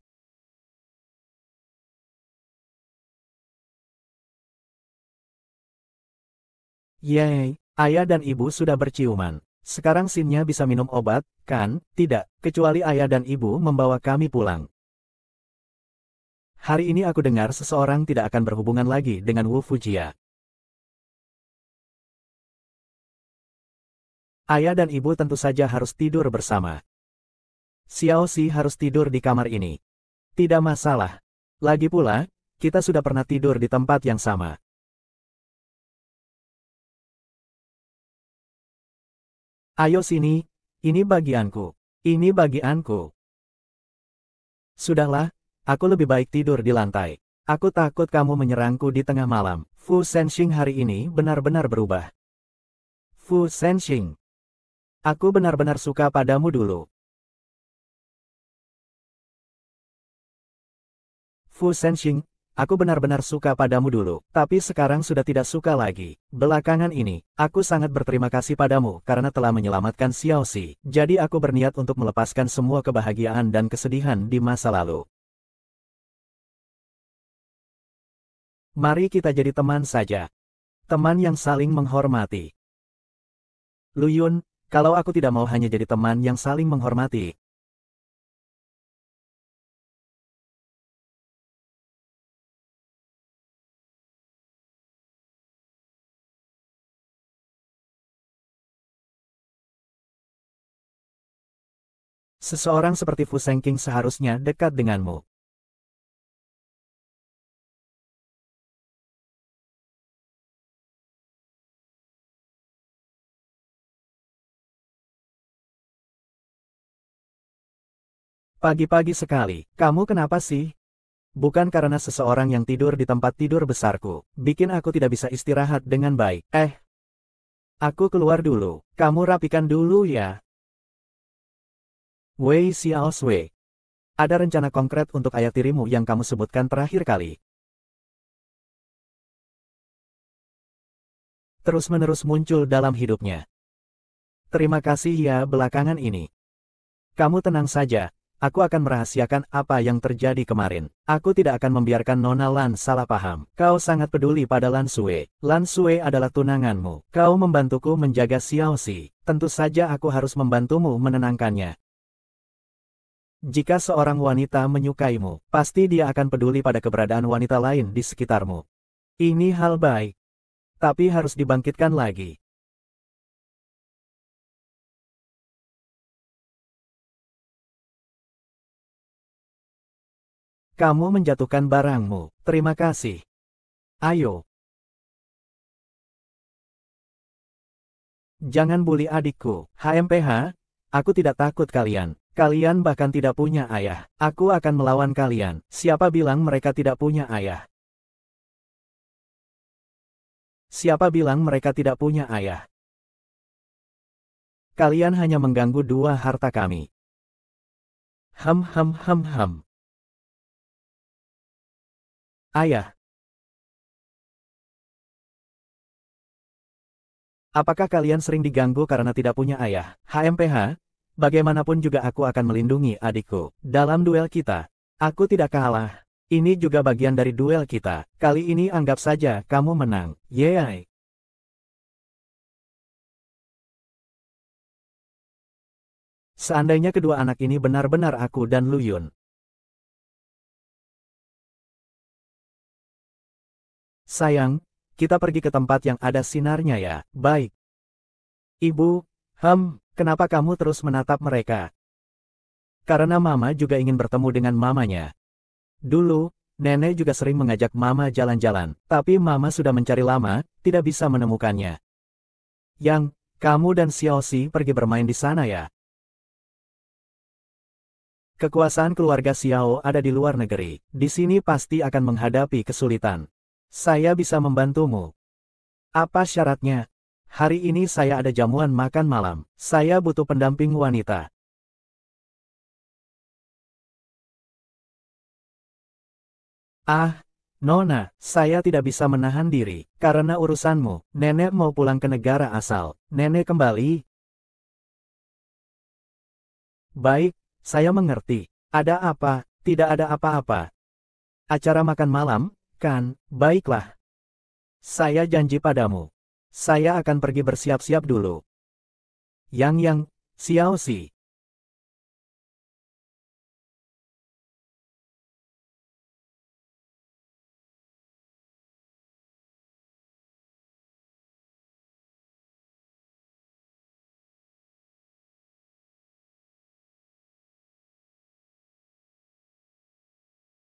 Yeay, ayah dan ibu sudah berciuman. Sekarang Sinnya bisa minum obat, kan? Tidak, kecuali ayah dan ibu membawa kami pulang. Hari ini aku dengar seseorang tidak akan berhubungan lagi dengan Wu Fujia. Ayah dan ibu tentu saja harus tidur bersama. Xiaoxi harus tidur di kamar ini. Tidak masalah. Lagi pula, kita sudah pernah tidur di tempat yang sama. Ayo sini, ini bagianku. Ini bagianku. Sudahlah, aku lebih baik tidur di lantai. Aku takut kamu menyerangku di tengah malam. Fu Senxing hari ini benar-benar berubah. Fu Senxing, aku benar-benar suka padamu dulu. Fu Senxing, aku benar-benar suka padamu dulu, tapi sekarang sudah tidak suka lagi. Belakangan ini, aku sangat berterima kasih padamu karena telah menyelamatkan Xiaoxi. Jadi aku berniat untuk melepaskan semua kebahagiaan dan kesedihan di masa lalu. Mari kita jadi teman saja. Teman yang saling menghormati. Lu Yun, kalau aku tidak mau hanya jadi teman yang saling menghormati. Seseorang seperti Fu Sengking seharusnya dekat denganmu. Pagi-pagi sekali, kamu kenapa sih? Bukan karena seseorang yang tidur di tempat tidur besarku, bikin aku tidak bisa istirahat dengan baik. Aku keluar dulu. Kamu rapikan dulu ya. Wei Xiaoswei. Ada rencana konkret untuk ayah tirimu yang kamu sebutkan terakhir kali. Terus-menerus muncul dalam hidupnya. Terima kasih ya belakangan ini. Kamu tenang saja, aku akan merahasiakan apa yang terjadi kemarin. Aku tidak akan membiarkan Nona Lan salah paham. Kau sangat peduli pada Lan Sui. Lan Sui adalah tunanganmu. Kau membantuku menjaga Xiaoxi. Tentu saja aku harus membantumu menenangkannya. Jika seorang wanita menyukaimu, pasti dia akan peduli pada keberadaan wanita lain di sekitarmu. Ini hal baik. Tapi harus dibangkitkan lagi. Kamu menjatuhkan barangmu. Terima kasih. Ayo. Jangan bully adikku. HMPH, aku tidak takut kalian. Kalian bahkan tidak punya ayah. Aku akan melawan kalian. Siapa bilang mereka tidak punya ayah? Siapa bilang mereka tidak punya ayah? Kalian hanya mengganggu dua harta kami. Hem. Ayah. Apakah kalian sering diganggu karena tidak punya ayah? HMPH, bagaimanapun juga aku akan melindungi adikku. Dalam duel kita, aku tidak kalah. Ini juga bagian dari duel kita. Kali ini anggap saja kamu menang. Yeay. Seandainya kedua anak ini benar-benar aku dan Lu Yun. Sayang, kita pergi ke tempat yang ada sinarnya ya. Baik. Ibu, kenapa kamu terus menatap mereka? Karena mama juga ingin bertemu dengan mamanya. Dulu, nenek juga sering mengajak mama jalan-jalan, tapi mama sudah mencari lama, tidak bisa menemukannya. Yang, kamu dan Xiaoxi pergi bermain di sana ya? Kekuasaan keluarga Xiao ada di luar negeri. Di sini pasti akan menghadapi kesulitan. Saya bisa membantumu. Apa syaratnya? Hari ini saya ada jamuan makan malam. Saya butuh pendamping wanita. Nona, saya tidak bisa menahan diri. Karena urusanmu, nenek mau pulang ke negara asal. Nenek kembali. Baik, saya mengerti. Ada apa? Tidak ada apa-apa. Acara makan malam, kan? Baiklah. Saya janji padamu. Saya akan pergi bersiap-siap dulu. Yang, Xiaoxi.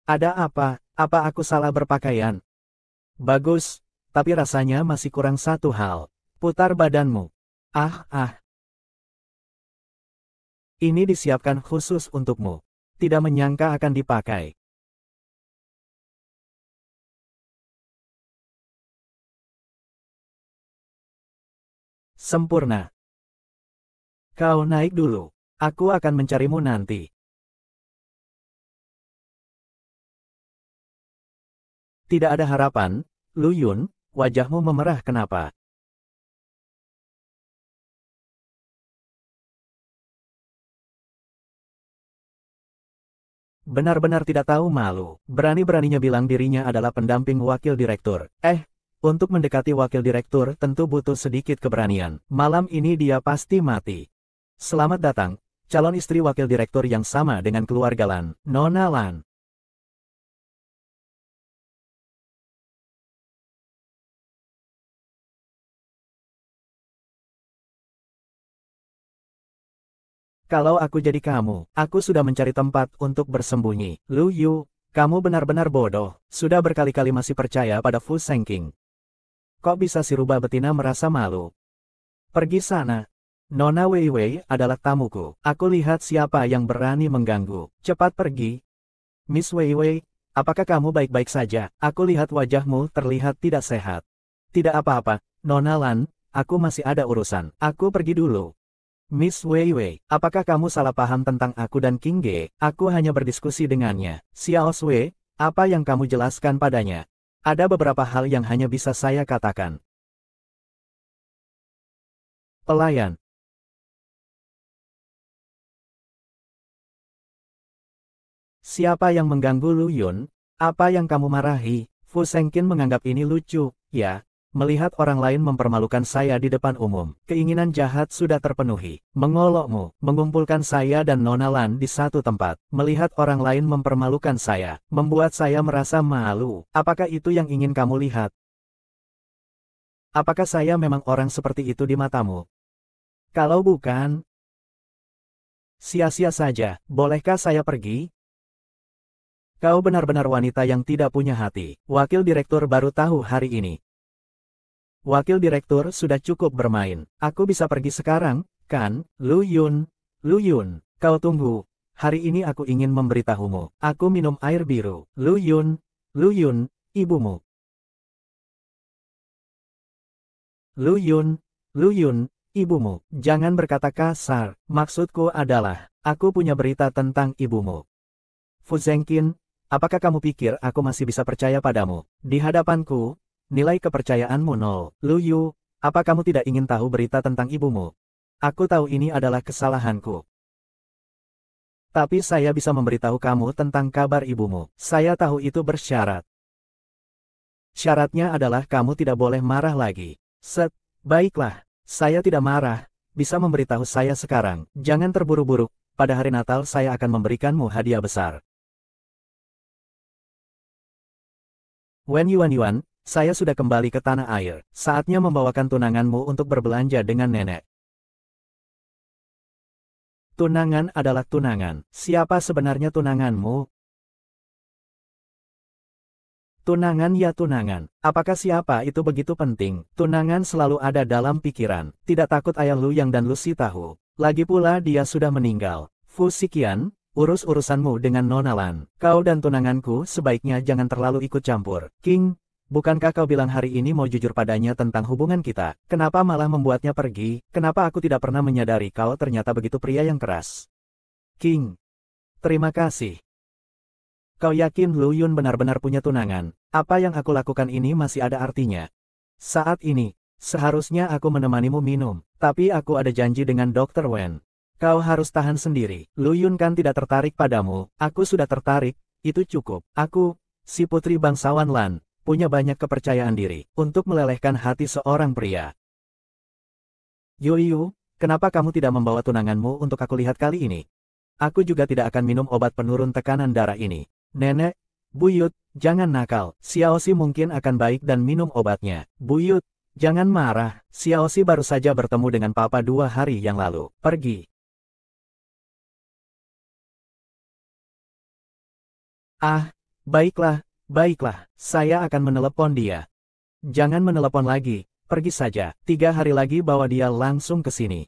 Ada apa? Apa aku salah berpakaian? Bagus, tapi rasanya masih kurang satu hal. Putar badanmu. Ah. Ini disiapkan khusus untukmu. Tidak menyangka akan dipakai. Sempurna. Kau naik dulu. Aku akan mencarimu nanti. Tidak ada harapan, Lu Yun, wajahmu memerah kenapa? Benar-benar tidak tahu malu. Berani-beraninya bilang dirinya adalah pendamping wakil direktur. Untuk mendekati wakil direktur tentu butuh sedikit keberanian. Malam ini dia pasti mati. Selamat datang, calon istri wakil direktur yang sama dengan keluarga Lan, Nona Lan. Kalau aku jadi kamu, aku sudah mencari tempat untuk bersembunyi. Lu Yu, kamu benar-benar bodoh. Sudah berkali-kali masih percaya pada Fu Sengking. Kok bisa si rubah betina merasa malu? Pergi sana. Nona Wei Wei adalah tamuku. Aku lihat siapa yang berani mengganggu. Cepat pergi. Miss Wei Wei, apakah kamu baik-baik saja? Aku lihat wajahmu terlihat tidak sehat. Tidak apa-apa, Nona Lan, aku masih ada urusan. Aku pergi dulu. Miss Wei Wei, apakah kamu salah paham tentang aku dan King Ge? Aku hanya berdiskusi dengannya. Xiao Sui, apa yang kamu jelaskan padanya? Ada beberapa hal yang hanya bisa saya katakan. Pelayan. Siapa yang mengganggu Lu Yun? Apa yang kamu marahi? Fu Sengqin menganggap ini lucu, ya. Melihat orang lain mempermalukan saya di depan umum. Keinginan jahat sudah terpenuhi. Mengolokmu, mengumpulkan saya dan Nona Lan di satu tempat. Melihat orang lain mempermalukan saya. Membuat saya merasa malu. Apakah itu yang ingin kamu lihat? Apakah saya memang orang seperti itu di matamu? Kalau bukan, sia-sia saja. Bolehkah saya pergi? Kau benar-benar wanita yang tidak punya hati. Wakil direktur baru tahu hari ini. Wakil direktur sudah cukup bermain. Aku bisa pergi sekarang, kan? Lu Yun. Lu Yun, kau tunggu. Hari ini aku ingin memberitahumu. Aku minum air biru. Lu Yun. Lu Yun, ibumu. Lu Yun. Lu Yun, ibumu. Jangan berkata kasar. Maksudku adalah, aku punya berita tentang ibumu. Fu Zengqin, apakah kamu pikir aku masih bisa percaya padamu? Di hadapanku, nilai kepercayaanmu nol. Lu Yu, apa kamu tidak ingin tahu berita tentang ibumu? Aku tahu ini adalah kesalahanku. Tapi saya bisa memberitahu kamu tentang kabar ibumu. Saya tahu itu bersyarat. Syaratnya adalah kamu tidak boleh marah lagi. Baiklah, saya tidak marah. Bisa memberitahu saya sekarang. Jangan terburu-buru. Pada hari Natal saya akan memberikanmu hadiah besar. Wen Yuan, saya sudah kembali ke tanah air. Saatnya membawakan tunanganmu untuk berbelanja dengan nenek. Tunangan adalah tunangan. Siapa sebenarnya tunanganmu? Tunangan ya tunangan. Apakah siapa itu begitu penting? Tunangan selalu ada dalam pikiran. Tidak takut ayah Lu Yang dan Lucy tahu. Lagi pula dia sudah meninggal. Fu Xiqian, urus urusanmu dengan Nona Lan. Kau dan tunanganku sebaiknya jangan terlalu ikut campur. King, bukankah kau bilang hari ini mau jujur padanya tentang hubungan kita? Kenapa malah membuatnya pergi? Kenapa aku tidak pernah menyadari kau ternyata begitu pria yang keras? King, terima kasih. Kau yakin Lu Yun benar-benar punya tunangan? Apa yang aku lakukan ini masih ada artinya? Saat ini, seharusnya aku menemanimu minum. Tapi aku ada janji dengan Dr. Wen. Kau harus tahan sendiri. Lu Yun kan tidak tertarik padamu. Aku sudah tertarik, itu cukup. Aku, si putri bangsawan Lan, punya banyak kepercayaan diri untuk melelehkan hati seorang pria. Yu, kenapa kamu tidak membawa tunanganmu untuk aku lihat kali ini? Aku juga tidak akan minum obat penurun tekanan darah ini. Nenek, buyut, jangan nakal. Xiaoxi mungkin akan baik dan minum obatnya. Buyut, jangan marah. Xiaoxi baru saja bertemu dengan Papa 2 hari yang lalu. Pergi. Ah, baiklah, saya akan menelepon dia. Jangan menelepon lagi, pergi saja. 3 hari lagi bawa dia langsung ke sini.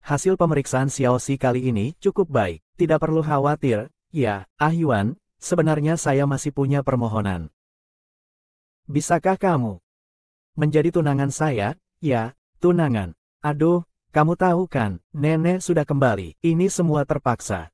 Hasil pemeriksaan Xiaoxi kali ini cukup baik, tidak perlu khawatir. Ya, Yuan, sebenarnya saya masih punya permohonan. Bisakah kamu menjadi tunangan saya? Ya, tunangan. Aduh. Kamu tahu kan, nenek sudah kembali. Ini semua terpaksa.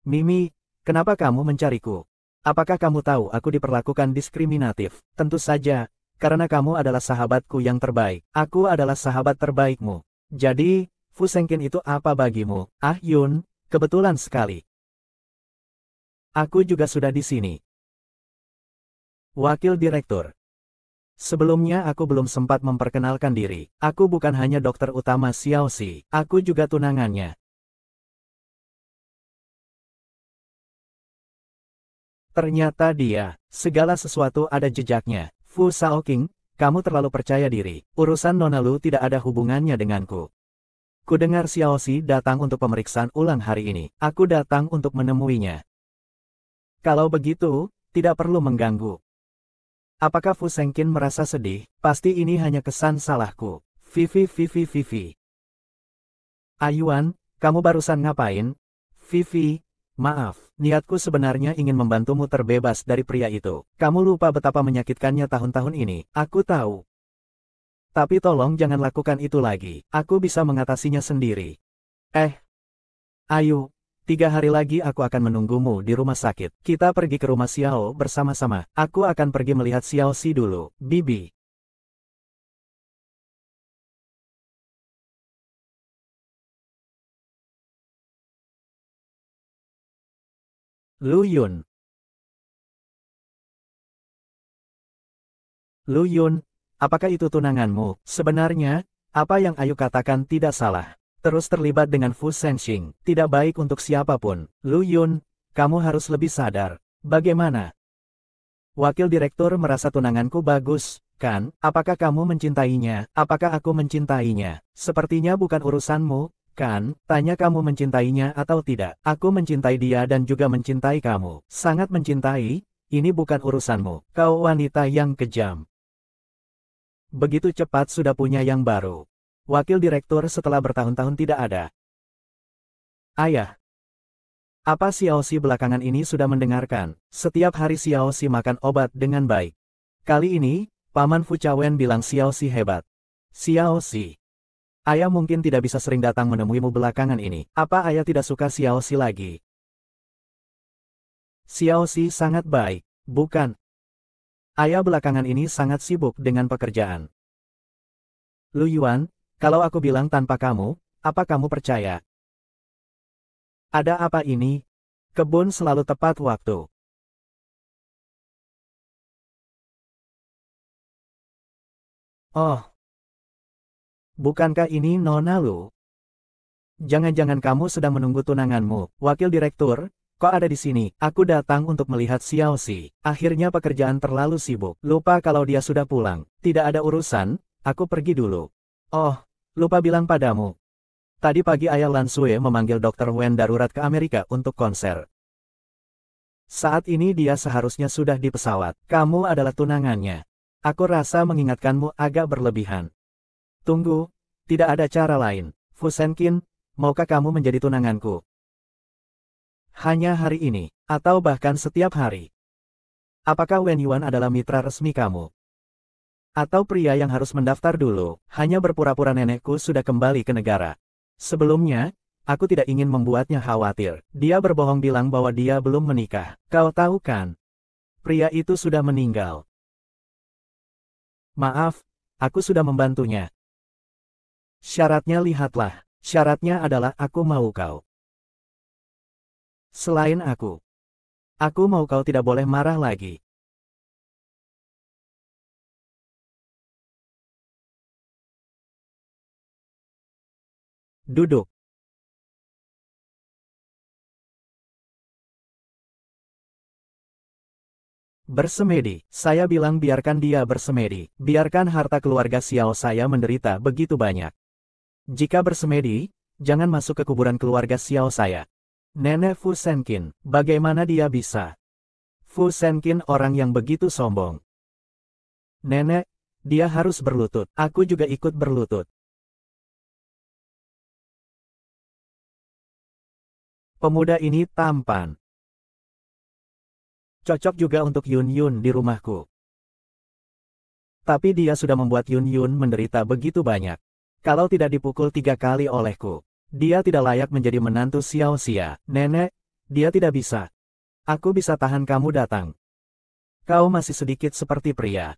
Mimi, kenapa kamu mencariku? Apakah kamu tahu aku diperlakukan diskriminatif? Tentu saja, karena kamu adalah sahabatku yang terbaik. Aku adalah sahabat terbaikmu. Jadi, Fu Sengqin itu apa bagimu? Yun, kebetulan sekali. Aku juga sudah di sini. Wakil Direktur. Sebelumnya aku belum sempat memperkenalkan diri. Aku bukan hanya dokter utama Xiaoxi, aku juga tunangannya. Ternyata dia, segala sesuatu ada jejaknya. Fu Shaoqing, kamu terlalu percaya diri. Urusan Nona Lu tidak ada hubungannya denganku. Kudengar Xiaoxi datang untuk pemeriksaan ulang hari ini. Aku datang untuk menemuinya. Kalau begitu, tidak perlu mengganggu. Apakah Fu Sengqin merasa sedih? Pasti ini hanya kesan salahku. Vivi. Ayuan, kamu barusan ngapain? Vivi, maaf, niatku sebenarnya ingin membantumu terbebas dari pria itu. Kamu lupa betapa menyakitkannya tahun-tahun ini. Aku tahu. Tapi tolong jangan lakukan itu lagi. Aku bisa mengatasinya sendiri. Ayo, 3 hari lagi aku akan menunggumu di rumah sakit. Kita pergi ke rumah Xiao bersama-sama. Aku akan pergi melihat Xiao Si dulu. Bibi. Lu Yun. Lu Yun, apakah itu tunanganmu? Sebenarnya, apa yang Ayu katakan tidak salah. Terus terlibat dengan Fu Shenxing, tidak baik untuk siapapun. Lu Yun, kamu harus lebih sadar. Bagaimana? Wakil direktur merasa tunanganku bagus, kan? Apakah kamu mencintainya? Apakah aku mencintainya? Sepertinya bukan urusanmu, kan? Tanya kamu mencintainya atau tidak. Aku mencintai dia dan juga mencintai kamu. Sangat mencintai, ini bukan urusanmu. Kau wanita yang kejam. Begitu cepat sudah punya yang baru. Wakil direktur setelah bertahun-tahun tidak ada. Ayah. Apa Xiaoxi belakangan ini sudah mendengarkan? Setiap hari Xiaoxi makan obat dengan baik. Kali ini, Paman Fu Cawen bilang Xiaoxi hebat. Xiaoxi. Ayah mungkin tidak bisa sering datang menemuimu belakangan ini. Apa ayah tidak suka Xiaoxi lagi? Xiaoxi sangat baik, bukan? Ayah belakangan ini sangat sibuk dengan pekerjaan. Lu Yuan, kalau aku bilang tanpa kamu, apa kamu percaya? Ada apa ini? Kebun selalu tepat waktu. Oh, bukankah ini Nona Lu? Jangan-jangan kamu sedang menunggu tunanganmu. Wakil direktur, kok ada di sini? Aku datang untuk melihat Xiaoxi. Akhirnya pekerjaan terlalu sibuk. Lupa kalau dia sudah pulang. Tidak ada urusan, aku pergi dulu. Oh, lupa bilang padamu. Tadi pagi ayah Lan Sue memanggil Dr. Wen darurat ke Amerika untuk konser. Saat ini dia seharusnya sudah di pesawat. Kamu adalah tunangannya. Aku rasa mengingatkanmu agak berlebihan. Tunggu, tidak ada cara lain. Fu Shenqin, maukah kamu menjadi tunanganku? Hanya hari ini, atau bahkan setiap hari. Apakah Wen Yuan adalah mitra resmi kamu? Atau pria yang harus mendaftar dulu, hanya berpura-pura nenekku sudah kembali ke negara. Sebelumnya, aku tidak ingin membuatnya khawatir. Dia berbohong bilang bahwa dia belum menikah. Kau tahu kan? Pria itu sudah meninggal. Maaf, aku sudah membantunya. Syaratnya lihatlah. Syaratnya adalah aku mau kau. Selain aku mau kau tidak boleh marah lagi. Duduk. Bersemedi. Saya bilang biarkan dia bersemedi. Biarkan harta keluarga Xiao saya menderita begitu banyak. Jika bersemedi, jangan masuk ke kuburan keluarga Xiao saya. Nenek Fu Shenqin, bagaimana dia bisa? Fu Shenqin orang yang begitu sombong. Nenek, dia harus berlutut. Aku juga ikut berlutut. Pemuda ini tampan. Cocok juga untuk Yun Yun di rumahku. Tapi dia sudah membuat Yun Yun menderita begitu banyak. Kalau tidak dipukul 3 kali olehku, dia tidak layak menjadi menantu Xiao Xia. Nenek, dia tidak bisa. Aku bisa tahan kamu datang. Kau masih sedikit seperti pria.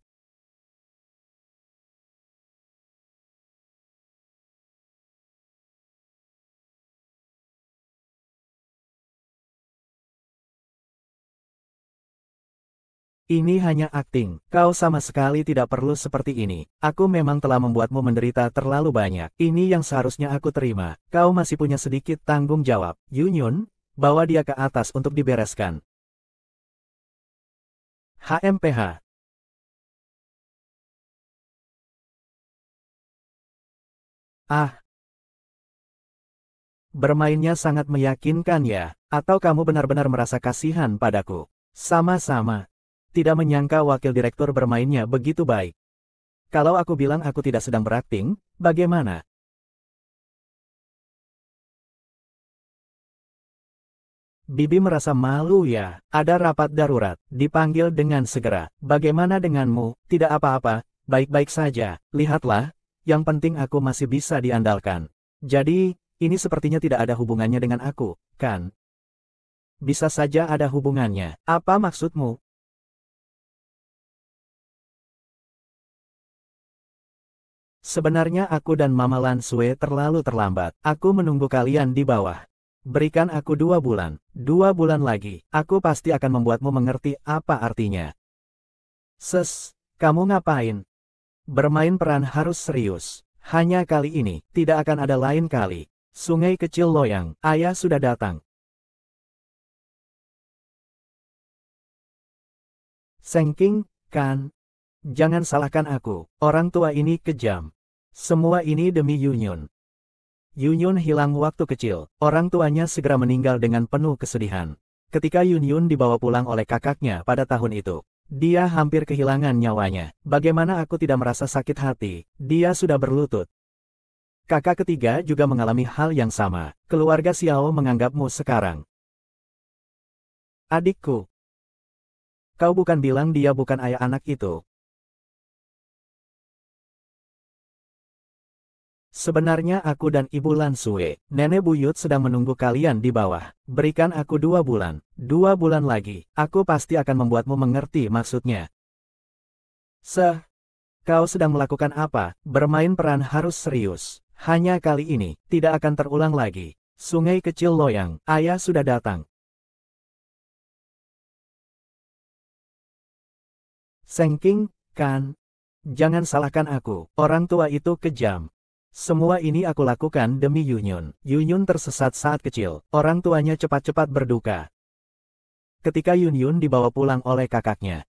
Ini hanya akting. Kau sama sekali tidak perlu seperti ini. Aku memang telah membuatmu menderita terlalu banyak. Ini yang seharusnya aku terima. Kau masih punya sedikit tanggung jawab. Yunyun, bawa dia ke atas untuk dibereskan. HMPH. Ah, bermainnya sangat meyakinkan ya. Atau kamu benar-benar merasa kasihan padaku? Sama-sama. tidak menyangka wakil direktur bermainnya begitu baik. Kalau aku bilang aku tidak sedang berakting, bagaimana? Bibi merasa malu ya, ada rapat darurat, dipanggil dengan segera. Bagaimana denganmu? Tidak apa-apa, baik-baik saja, lihatlah, yang penting aku masih bisa diandalkan. Jadi, ini sepertinya tidak ada hubungannya dengan aku, kan? Bisa saja ada hubungannya. Apa maksudmu? Sebenarnya aku dan Mama Lansue terlalu terlambat. Aku menunggu kalian di bawah. Berikan aku 2 bulan. 2 bulan lagi, aku pasti akan membuatmu mengerti apa artinya. Kamu ngapain? Bermain peran harus serius. Hanya kali ini, tidak akan ada lain kali. Sungai kecil Loyang, ayah sudah datang. Sengking, kan? Jangan salahkan aku, orang tua ini kejam. Semua ini demi Yunyun. Yunyun hilang waktu kecil, orang tuanya segera meninggal dengan penuh kesedihan. Ketika Yunyun dibawa pulang oleh kakaknya pada tahun itu, dia hampir kehilangan nyawanya. Bagaimana aku tidak merasa sakit hati, dia sudah berlutut. Kakak ketiga juga mengalami hal yang sama, keluarga Xiao menganggapmu sekarang. Adikku, kau bukan bilang dia bukan ayah anak itu. Sebenarnya aku dan Ibu Lansue, Nenek Buyut sedang menunggu kalian di bawah. Berikan aku 2 bulan. 2 bulan lagi, aku pasti akan membuatmu mengerti maksudnya. Kau sedang melakukan apa? Bermain peran harus serius. Hanya kali ini, tidak akan terulang lagi. Sungai kecil Loyang, ayah sudah datang. Sengking, kan? Jangan salahkan aku, orang tua itu kejam. Semua ini aku lakukan demi Yunyun. Yunyun tersesat saat kecil, orang tuanya cepat-cepat berduka. Ketika Yunyun dibawa pulang oleh kakaknya,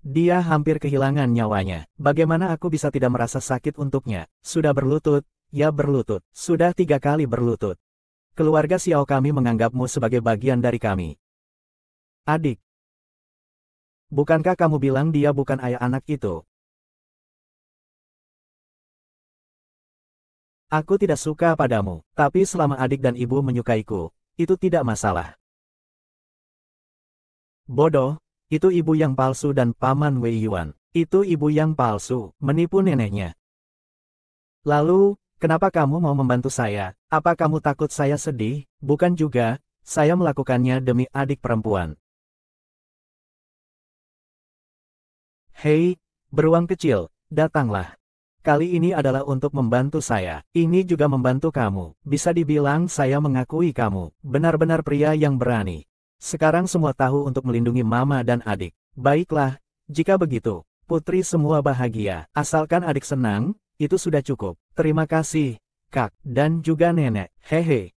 dia hampir kehilangan nyawanya. Bagaimana aku bisa tidak merasa sakit untuknya? Sudah berlutut, ya berlutut. Sudah 3 kali berlutut. Keluarga Xiao kami menganggapmu sebagai bagian dari kami. Adik, bukankah kamu bilang dia bukan ayah anak itu? Aku tidak suka padamu, tapi selama adik dan ibu menyukaiku, itu tidak masalah. Bodoh, itu ibu yang palsu dan paman Wei Yuan. Itu ibu yang palsu, menipu neneknya. Lalu, kenapa kamu mau membantu saya? Apa kamu takut saya sedih? Bukan juga, saya melakukannya demi adik perempuan. Hei, beruang kecil, datanglah. Kali ini adalah untuk membantu saya. Ini juga membantu kamu. Bisa dibilang saya mengakui kamu. Benar-benar pria yang berani. Sekarang semua tahu untuk melindungi mama dan adik. Baiklah, jika begitu, putri semua bahagia. Asalkan adik senang, itu sudah cukup. Terima kasih, Kak, dan juga nenek. Hehe.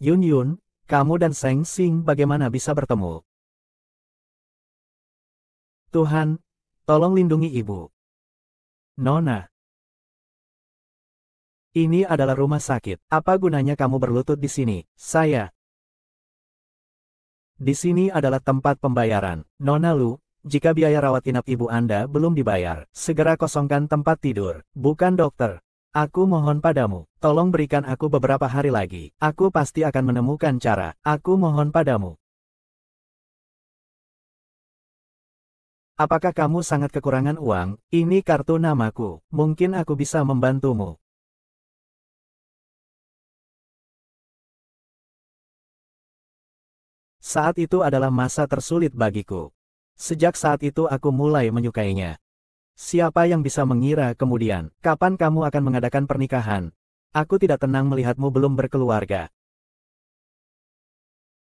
Yun Yun, kamu dan Seng Sing bagaimana bisa bertemu? Tuhan, tolong lindungi ibu. Nona, ini adalah rumah sakit. Apa gunanya kamu berlutut di sini? Di sini adalah tempat pembayaran. Nona Lu, jika biaya rawat inap ibu Anda belum dibayar, segera kosongkan tempat tidur. Bukan dokter. Aku mohon padamu, tolong berikan aku beberapa hari lagi. Aku pasti akan menemukan cara. Aku mohon padamu. Apakah kamu sangat kekurangan uang? Ini kartu namaku. Mungkin aku bisa membantumu. Saat itu adalah masa tersulit bagiku. Sejak saat itu aku mulai menyukainya. Siapa yang bisa mengira kemudian, kapan kamu akan mengadakan pernikahan? Aku tidak tenang melihatmu belum berkeluarga.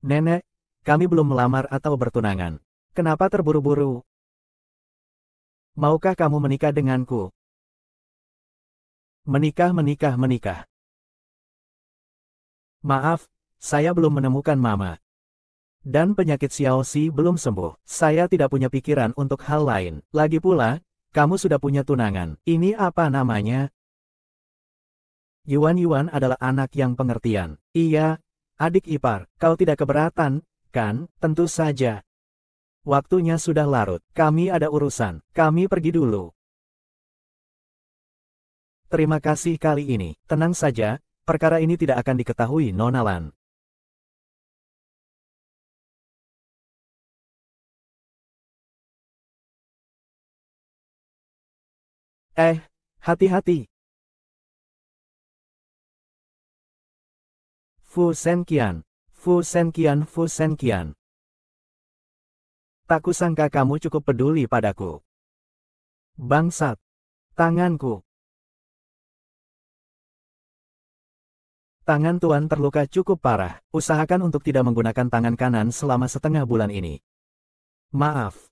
Nenek, kami belum melamar atau bertunangan. Kenapa terburu-buru? Maukah kamu menikah denganku? Menikah. Maaf, saya belum menemukan mama. Dan penyakit Xiaoxi belum sembuh. Saya tidak punya pikiran untuk hal lain. Lagi pula, kamu sudah punya tunangan. Ini apa namanya? Yuan adalah anak yang pengertian. Iya, adik ipar, kau tidak keberatan, kan? Tentu saja. Waktunya sudah larut. Kami ada urusan. Kami pergi dulu. Terima kasih kali ini. Tenang saja, perkara ini tidak akan diketahui Nona Lan. Hati-hati. Fu Senqian. Fu Senqian, Fu Senqian. Tak kusangka kamu cukup peduli padaku. Bangsat. Tanganku. Tangan Tuan terluka cukup parah. Usahakan untuk tidak menggunakan tangan kanan selama setengah bulan ini. Maaf.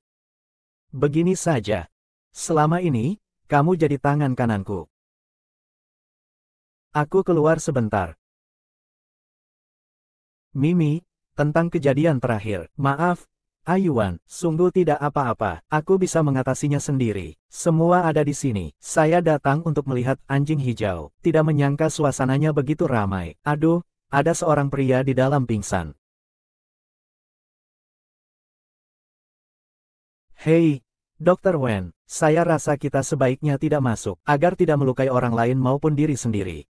Begini saja. Selama ini, kamu jadi tangan kananku. Aku keluar sebentar. Mimi, tentang kejadian terakhir. Maaf, Ayuan, sungguh tidak apa-apa. Aku bisa mengatasinya sendiri. Semua ada di sini. Saya datang untuk melihat anjing hijau. Tidak menyangka suasananya begitu ramai. Aduh, ada seorang pria di dalam pingsan. Hei, Dr. Wen, saya rasa kita sebaiknya tidak masuk, agar tidak melukai orang lain maupun diri sendiri.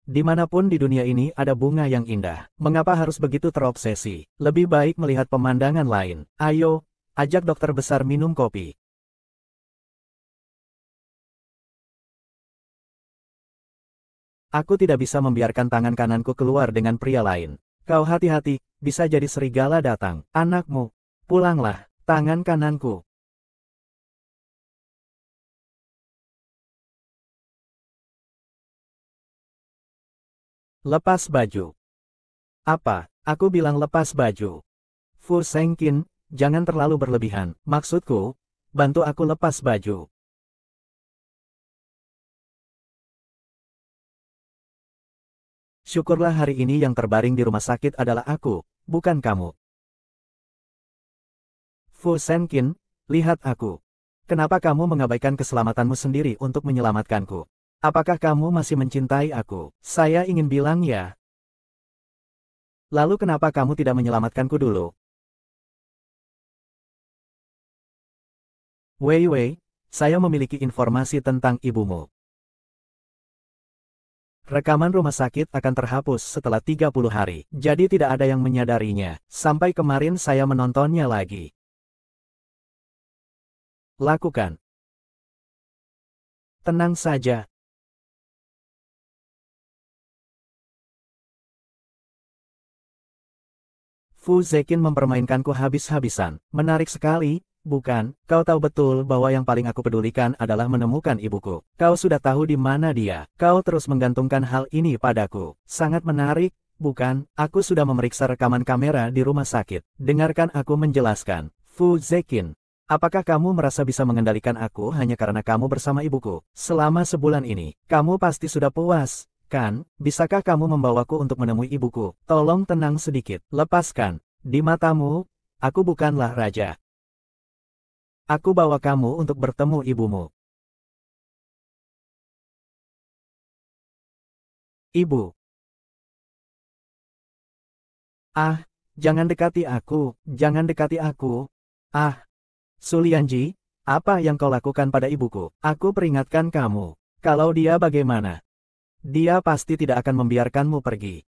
Dimanapun di dunia ini ada bunga yang indah. Mengapa harus begitu terobsesi? Lebih baik melihat pemandangan lain. Ayo, ajak dokter besar minum kopi. Aku tidak bisa membiarkan tangan kananku keluar dengan pria lain. Kau hati-hati, bisa jadi serigala datang. Anakmu, pulanglah, tangan kananku. Lepas baju. Apa? Aku bilang lepas baju. Fu Sengqin, jangan terlalu berlebihan. Maksudku, bantu aku lepas baju. Syukurlah hari ini yang terbaring di rumah sakit adalah aku, bukan kamu. Fu Sengqin, lihat aku. Kenapa kamu mengabaikan keselamatanmu sendiri untuk menyelamatkanku? Apakah kamu masih mencintai aku? Saya ingin bilang ya. Lalu kenapa kamu tidak menyelamatkanku dulu? Wei Wei, saya memiliki informasi tentang ibumu. Rekaman rumah sakit akan terhapus setelah 30 hari, jadi tidak ada yang menyadarinya. Sampai kemarin saya menontonnya lagi. Lakukan. Tenang saja. Fu Zekin mempermainkanku habis-habisan. Menarik sekali, bukan? Kau tahu betul bahwa yang paling aku pedulikan adalah menemukan ibuku. Kau sudah tahu di mana dia. Kau terus menggantungkan hal ini padaku. Sangat menarik, bukan? Aku sudah memeriksa rekaman kamera di rumah sakit. Dengarkan aku menjelaskan. Fu Zekin, apakah kamu merasa bisa mengendalikan aku hanya karena kamu bersama ibuku? Selama sebulan ini, kamu pasti sudah puas. Kan, bisakah kamu membawaku untuk menemui ibuku? Tolong tenang sedikit. Lepaskan. Di matamu, aku bukanlah raja. Aku bawa kamu untuk bertemu ibumu. Ibu. Ah, jangan dekati aku. Jangan dekati aku. Ah, Sulianji, apa yang kau lakukan pada ibuku? Aku peringatkan kamu. Kalau dia bagaimana? Dia pasti tidak akan membiarkanmu pergi.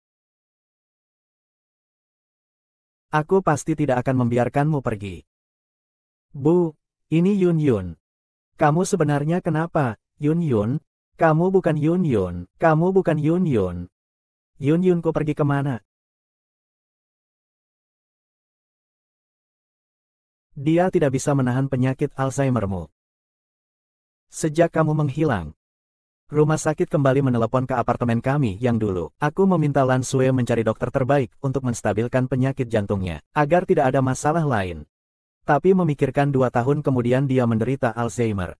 Aku pasti tidak akan membiarkanmu pergi. Bu, ini Yun Yun. Kamu sebenarnya kenapa, Yun Yun? Kamu bukan Yun Yun. Kamu bukan Yun Yun. Yun Yunku pergi kemana? Dia tidak bisa menahan penyakit Alzheimermu. Sejak kamu menghilang, rumah sakit kembali menelepon ke apartemen kami yang dulu. Aku meminta Lan Sue mencari dokter terbaik untuk menstabilkan penyakit jantungnya, agar tidak ada masalah lain. Tapi memikirkan 2 tahun kemudian dia menderita Alzheimer.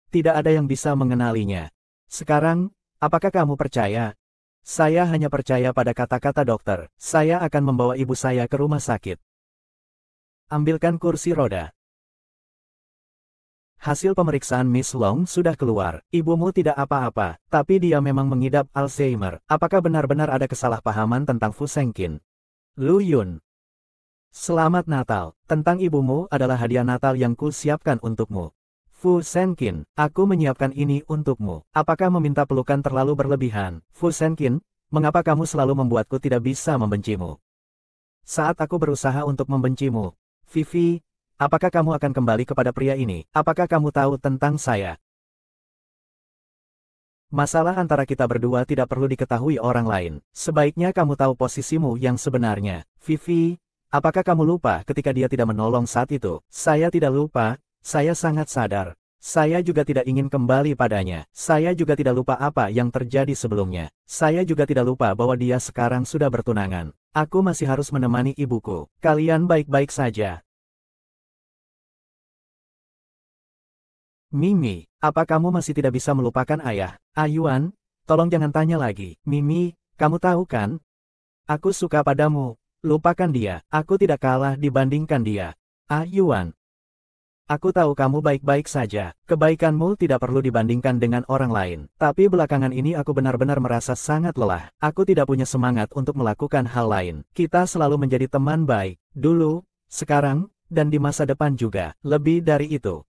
Tidak ada yang bisa mengenalinya. Sekarang, apakah kamu percaya? Saya hanya percaya pada kata-kata dokter. Saya akan membawa ibu saya ke rumah sakit. Ambilkan kursi roda. Hasil pemeriksaan Miss Long sudah keluar. Ibumu tidak apa-apa, tapi dia memang mengidap Alzheimer. Apakah benar-benar ada kesalahpahaman tentang Fu Sengqin? Lu Yun. Selamat Natal. Tentang ibumu adalah hadiah Natal yang kusiapkan untukmu. Fu Senkin, aku menyiapkan ini untukmu. Apakah meminta pelukan terlalu berlebihan? Fu Senkin, mengapa kamu selalu membuatku tidak bisa membencimu? Saat aku berusaha untuk membencimu. Vivi, apakah kamu akan kembali kepada pria ini? Apakah kamu tahu tentang saya? Masalah antara kita berdua tidak perlu diketahui orang lain. Sebaiknya kamu tahu posisimu yang sebenarnya. Vivi, apakah kamu lupa ketika dia tidak menolong saat itu? Saya tidak lupa, saya sangat sadar. Saya juga tidak ingin kembali padanya. Saya juga tidak lupa apa yang terjadi sebelumnya. Saya juga tidak lupa bahwa dia sekarang sudah bertunangan. Aku masih harus menemani ibuku. Kalian baik-baik saja. Mimi, apa kamu masih tidak bisa melupakan ayah? Ayuan, tolong jangan tanya lagi. Mimi, kamu tahu kan? Aku suka padamu. Lupakan dia. Aku tidak kalah dibandingkan dia. Ayuan. Aku tahu kamu baik-baik saja. Kebaikanmu tidak perlu dibandingkan dengan orang lain. Tapi belakangan ini aku benar-benar merasa sangat lelah. Aku tidak punya semangat untuk melakukan hal lain. Kita selalu menjadi teman baik. Dulu, sekarang, dan di masa depan juga. Lebih dari itu.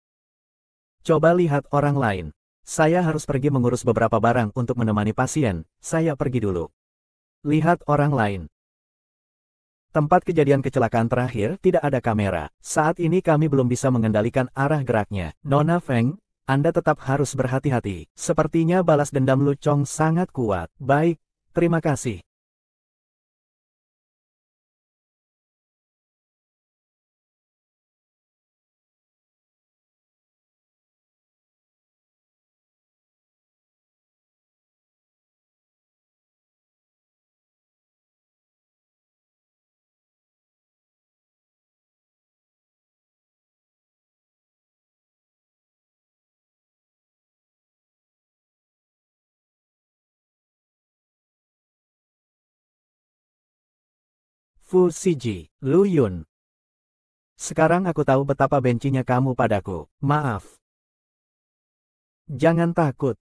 Coba lihat orang lain. Saya harus pergi mengurus beberapa barang untuk menemani pasien. Saya pergi dulu. Lihat orang lain. Tempat kejadian kecelakaan terakhir tidak ada kamera. Saat ini kami belum bisa mengendalikan arah geraknya. Nona Feng, Anda tetap harus berhati-hati. Sepertinya balas dendam Lu Chong sangat kuat. Baik, terima kasih. Fu Siji, Lu Yun. Sekarang aku tahu betapa bencinya kamu padaku. Maaf. Jangan takut.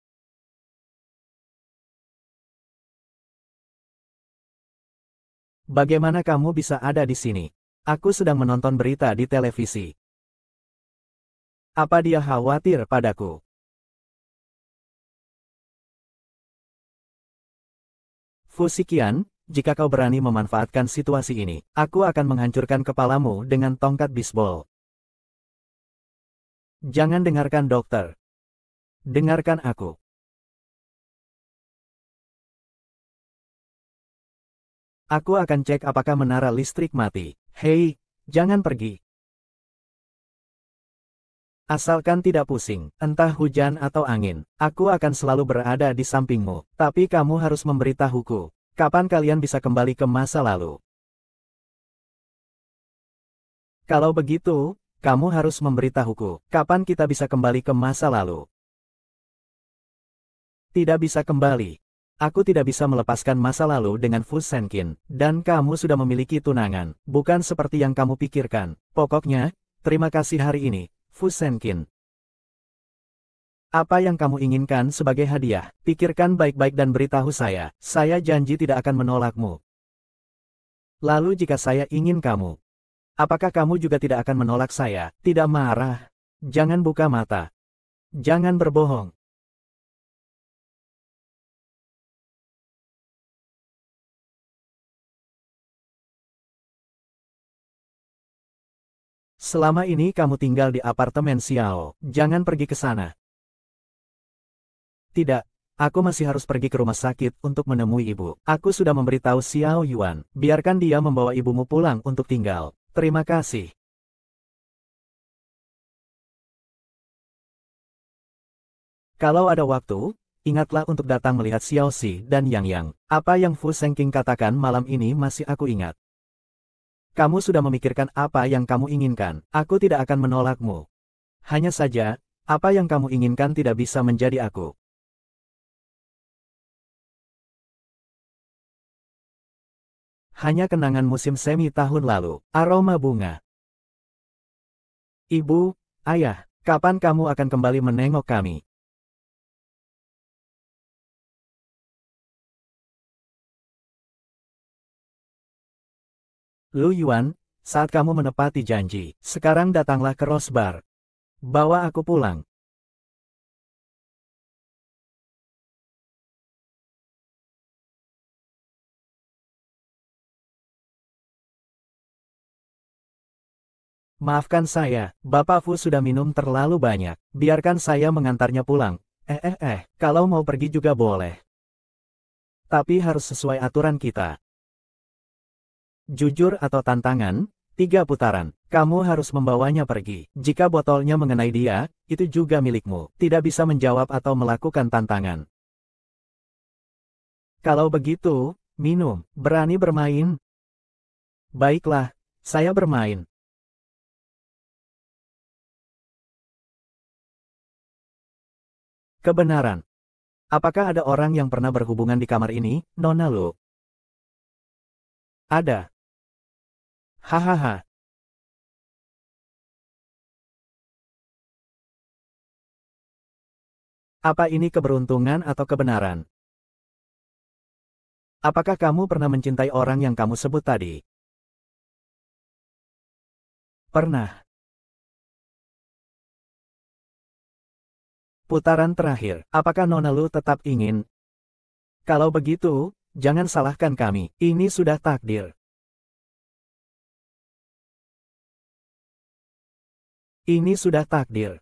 Bagaimana kamu bisa ada di sini? Aku sedang menonton berita di televisi. Apa dia khawatir padaku? Fusikian, jika kau berani memanfaatkan situasi ini, aku akan menghancurkan kepalamu dengan tongkat bisbol. Jangan dengarkan dokter. Dengarkan aku. Aku akan cek apakah menara listrik mati. Hei, jangan pergi. Asalkan tidak pusing, entah hujan atau angin, aku akan selalu berada di sampingmu. Tapi kamu harus memberitahuku, kapan kalian bisa kembali ke masa lalu. Kalau begitu, kamu harus memberitahuku, kapan kita bisa kembali ke masa lalu. Tidak bisa kembali. Aku tidak bisa melepaskan masa lalu dengan Fu Senkin, dan kamu sudah memiliki tunangan, bukan seperti yang kamu pikirkan. Pokoknya, terima kasih hari ini, Fu Senkin. Apa yang kamu inginkan sebagai hadiah? Pikirkan baik-baik dan beritahu saya. Saya janji tidak akan menolakmu. Lalu jika saya ingin kamu, apakah kamu juga tidak akan menolak saya? Tidak marah. Jangan buka mata. Jangan berbohong. Selama ini kamu tinggal di apartemen Xiao. Jangan pergi ke sana. Tidak. Aku masih harus pergi ke rumah sakit untuk menemui ibu. Aku sudah memberitahu Xiao Yuan. Biarkan dia membawa ibumu pulang untuk tinggal. Terima kasih. Kalau ada waktu, ingatlah untuk datang melihat Xiao Xi dan Yang Yang. Apa yang Fu Sengking katakan malam ini masih aku ingat. Kamu sudah memikirkan apa yang kamu inginkan. Aku tidak akan menolakmu. Hanya saja, apa yang kamu inginkan tidak bisa menjadi aku. Hanya kenangan musim semi tahun lalu. Aroma bunga. Ibu, ayah, kapan kamu akan kembali menengok kami? Lu Yuan, saat kamu menepati janji. Sekarang datanglah ke Rose Bar. Bawa aku pulang. Maafkan saya, Bapak Fu sudah minum terlalu banyak. Biarkan saya mengantarnya pulang. Kalau mau pergi juga boleh. Tapi harus sesuai aturan kita. Jujur atau tantangan, 3 putaran. Kamu harus membawanya pergi. Jika botolnya mengenai dia, itu juga milikmu. Tidak bisa menjawab atau melakukan tantangan. Kalau begitu, minum. Berani bermain? Baiklah, saya bermain. Kebenaran. Apakah ada orang yang pernah berhubungan di kamar ini, Nona Lu? Ada. Hahaha. Apa ini keberuntungan atau kebenaran? Apakah kamu pernah mencintai orang yang kamu sebut tadi? Pernah. Putaran terakhir. Apakah Nona Lu tetap ingin? Kalau begitu, jangan salahkan kami. Ini sudah takdir. Ini sudah takdir.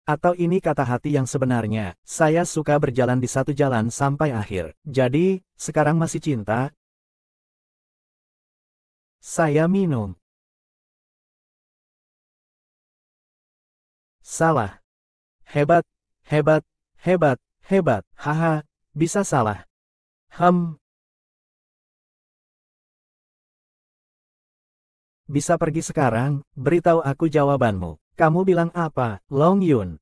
Atau ini kata hati yang sebenarnya, saya suka berjalan di satu jalan sampai akhir. Jadi, sekarang masih cinta? Saya minum. Salah. Hebat, hebat, hebat, hebat. Haha, bisa salah. Bisa pergi sekarang, beritahu aku jawabanmu. Kamu bilang apa, Long Yun?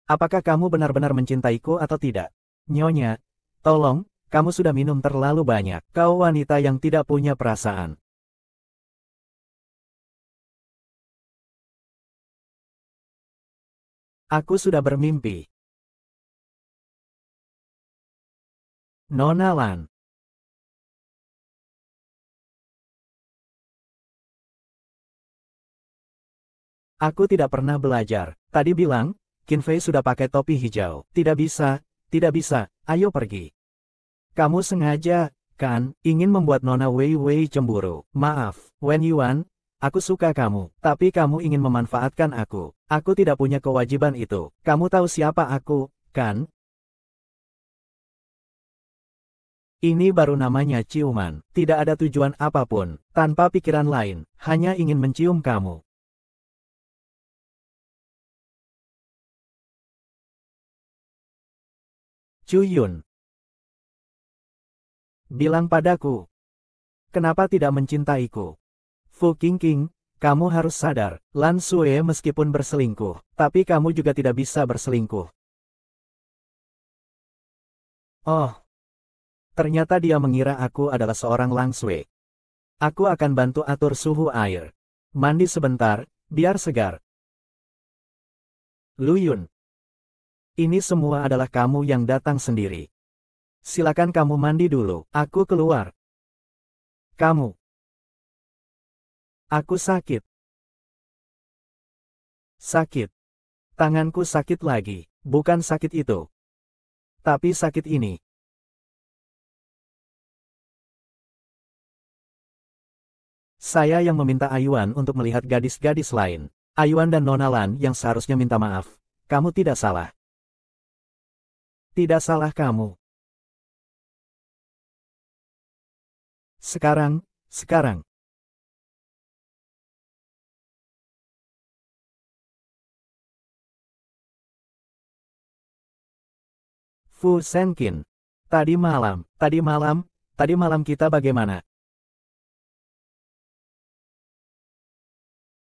Apakah kamu benar-benar mencintaiku atau tidak? Nyonya, tolong, kamu sudah minum terlalu banyak. Kau wanita yang tidak punya perasaan. Aku sudah bermimpi. Nona Lan. Aku tidak pernah belajar. Tadi bilang, Qin Fei sudah pakai topi hijau. Tidak bisa, tidak bisa. Ayo pergi. Kamu sengaja, kan, ingin membuat Nona Wei Wei cemburu. Maaf, Wen Yuan, aku suka kamu, tapi kamu ingin memanfaatkan aku. Aku tidak punya kewajiban itu. Kamu tahu siapa aku, kan? Ini baru namanya ciuman. Tidak ada tujuan apapun, tanpa pikiran lain, hanya ingin mencium kamu. Cuyun, bilang padaku, kenapa tidak mencintaiku? Fu Qingqing, kamu harus sadar, Lan Sue meskipun berselingkuh, tapi kamu juga tidak bisa berselingkuh. Oh, ternyata dia mengira aku adalah seorang Lang Sue. Aku akan bantu atur suhu air. Mandi sebentar, biar segar. Lu Yun, ini semua adalah kamu yang datang sendiri. Silakan kamu mandi dulu, aku keluar. Kamu. Aku sakit. Sakit. Tanganku sakit lagi. Bukan sakit itu. Tapi sakit ini. Saya yang meminta Ayuan untuk melihat gadis-gadis lain. Ayuan dan Nona Lan yang seharusnya minta maaf. Kamu tidak salah. Tidak salah kamu. Sekarang. Fu Senkin. Tadi malam kita bagaimana?